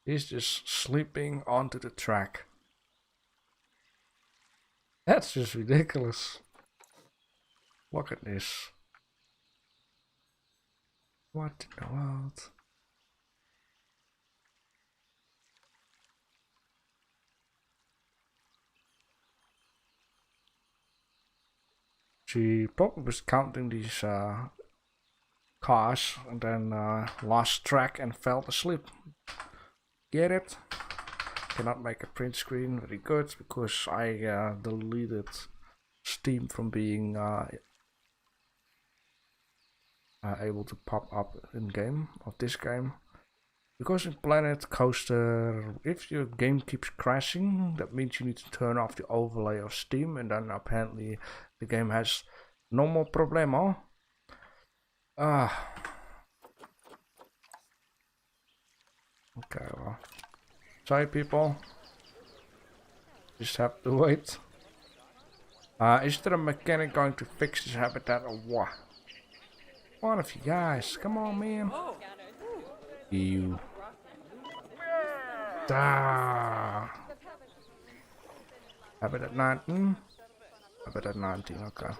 He's just sleeping onto the track. That's just ridiculous. Look at this. What in the world? She probably was counting these cars and then lost track and fell asleep. Get it? Cannot make a print screen. Very good, because I deleted Steam from being able to pop up in game of this game. Because in Planet Coaster, if your game keeps crashing, that means you need to turn off the overlay of Steam, and then apparently the game has no more problemo. Okay, well. Sorry people. Just have to wait. Is there a mechanic going to fix this habitat or what? One of you guys, come on man. You. Habitat 19? Habitat 19, okay.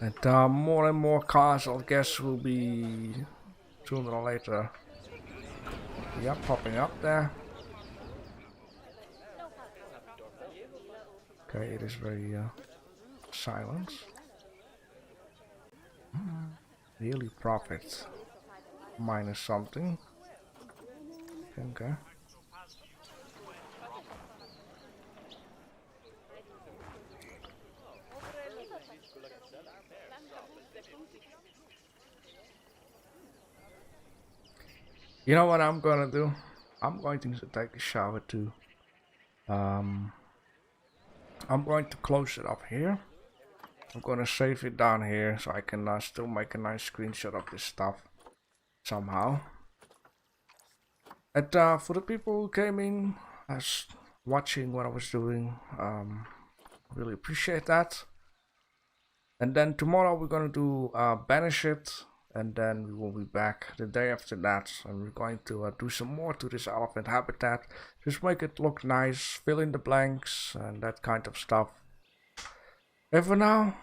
And more cars, I guess, will be sooner or later. Yeah, popping up there. Okay, it is very silent. Yearly profit minus something. Okay. You know what I'm gonna do? I'm going to take a shower too. I'm going to close it up here. I'm gonna save it down here so I can still make a nice screenshot of this stuff somehow. And for the people who came in watching what I was doing, really appreciate that. And then tomorrow we're gonna do Banish It, and then we will be back the day after that, and we're going to do some more to this elephant habitat. Just make it look nice, fill in the blanks and that kind of stuff. And for now,